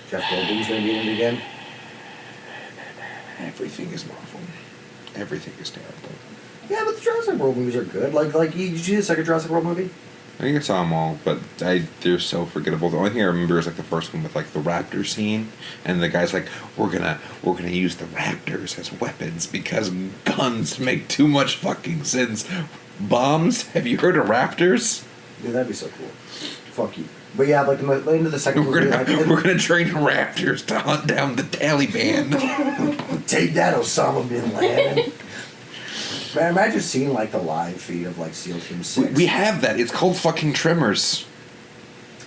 Jeff Goldblum's going to be in it again. Everything is Marvel. Everything is terrible. Yeah, but the Jurassic World movies are good. Like did you see the second Jurassic World movie? I think I saw them all, but they're so forgettable. The only thing I remember is like the first one with like the raptor scene, and the guy's like, "We're gonna use the raptors as weapons because guns make too much fucking sense. Bombs? Have you heard of raptors? Dude, that'd be so cool. Fuck you. But yeah, like into the second movie, we're gonna train raptors to hunt down the Taliban. Take that, Osama bin Laden. Man, imagine seeing like the live feed of like SEAL Team 6. We have that. It's called fucking Tremors.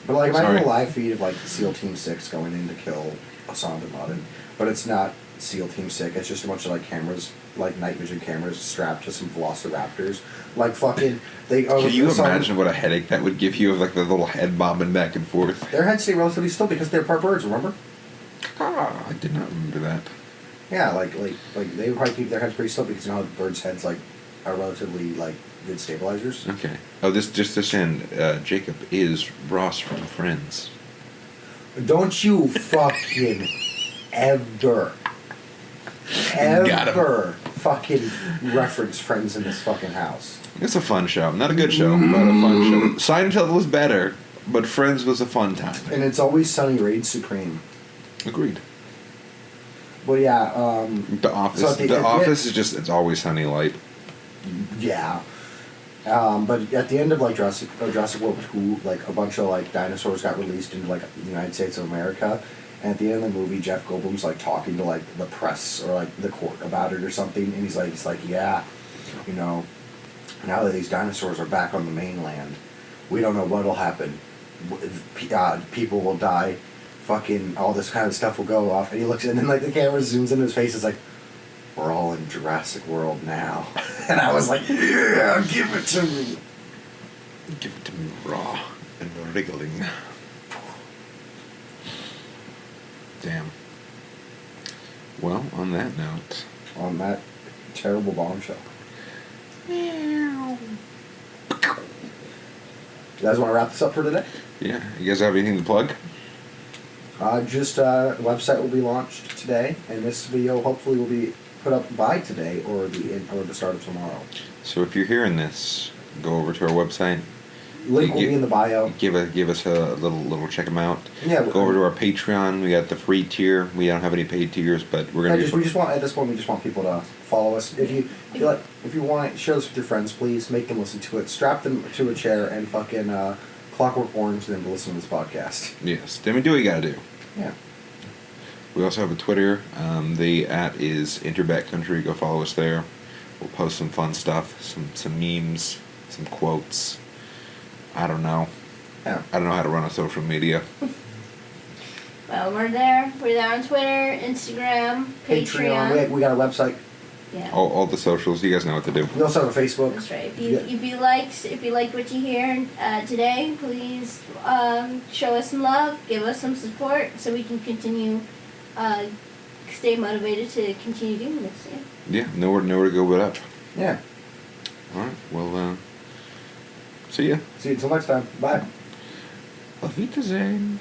But like imagine the live feed of like SEAL Team 6 going in to kill Osama bin Laden, but it's not SEAL Team Sick. It's just a bunch of like cameras, like night vision cameras, strapped to some velociraptors. Like fucking, they. Can you imagine what a headache that would give you of like the little head bobbing back and forth? Their heads stay relatively still because they're part birds. Remember? Ah, I did not remember that. Yeah, like they would probably keep their heads pretty still because you know how birds' heads like are relatively like good stabilizers. Okay. Oh, this end. Jacob is Ross from Friends. Don't you fucking ever fucking reference Friends in this fucking house. It's a fun show. Not a good show, but a fun show. Seinfeld was better, but Friends was a fun time. And It's Always Sunny reigns supreme. Agreed. Well, yeah. The Office. So the Office is just, it's always Sunny Light. Yeah. But at the end of like Jurassic World 2, like a bunch of like dinosaurs got released into like the United States of America, and at the end of the movie, Jeff Goldblum's like talking to like the press or like the court about it or something, and he's like, yeah, you know, now that these dinosaurs are back on the mainland, we don't know what'll happen. People will die, fucking all this kind of stuff will go off, and he looks, and then like the camera zooms into his face, it's like, we're all in Jurassic World now. And I was like, yeah, give it to me. Give it to me raw and wriggling. Damn. Well, on that note. On that terrible bombshell. Meow. You guys want to wrap this up for today? Yeah. You guys have anything to plug? The website will be launched today, and this video hopefully will be put up by today or the start of tomorrow. So if you're hearing this, go over to our website. Link will be in the bio. Give us a little check them out. Yeah. Go over to our Patreon. We got the free tier. We don't have any paid tiers, but we're gonna. We just want at this point we just want people to follow us. If you want, share this with your friends, please make them listen to it. Strap them to a chair and fucking Clockwork Orange them to listen to this podcast. Yes. Then do what you gotta do. Yeah. We also have a Twitter. The @ is InterBackCountry. Go follow us there. We'll post some fun stuff, some memes, some quotes. I don't know. Yeah. I don't know how to run a social media. Well, we're there. We're there on Twitter, Instagram, Patreon. We got a website. Yeah. All the socials. You guys know what to do. We also have a Facebook. That's right. If you liked what you hear today, please show us some love, give us some support, so we can continue, stay motivated to continue doing this. Yeah. Nowhere to go but up. Yeah. All right. Well. See ya. See you until next time. Bye. Auf Wiedersehen.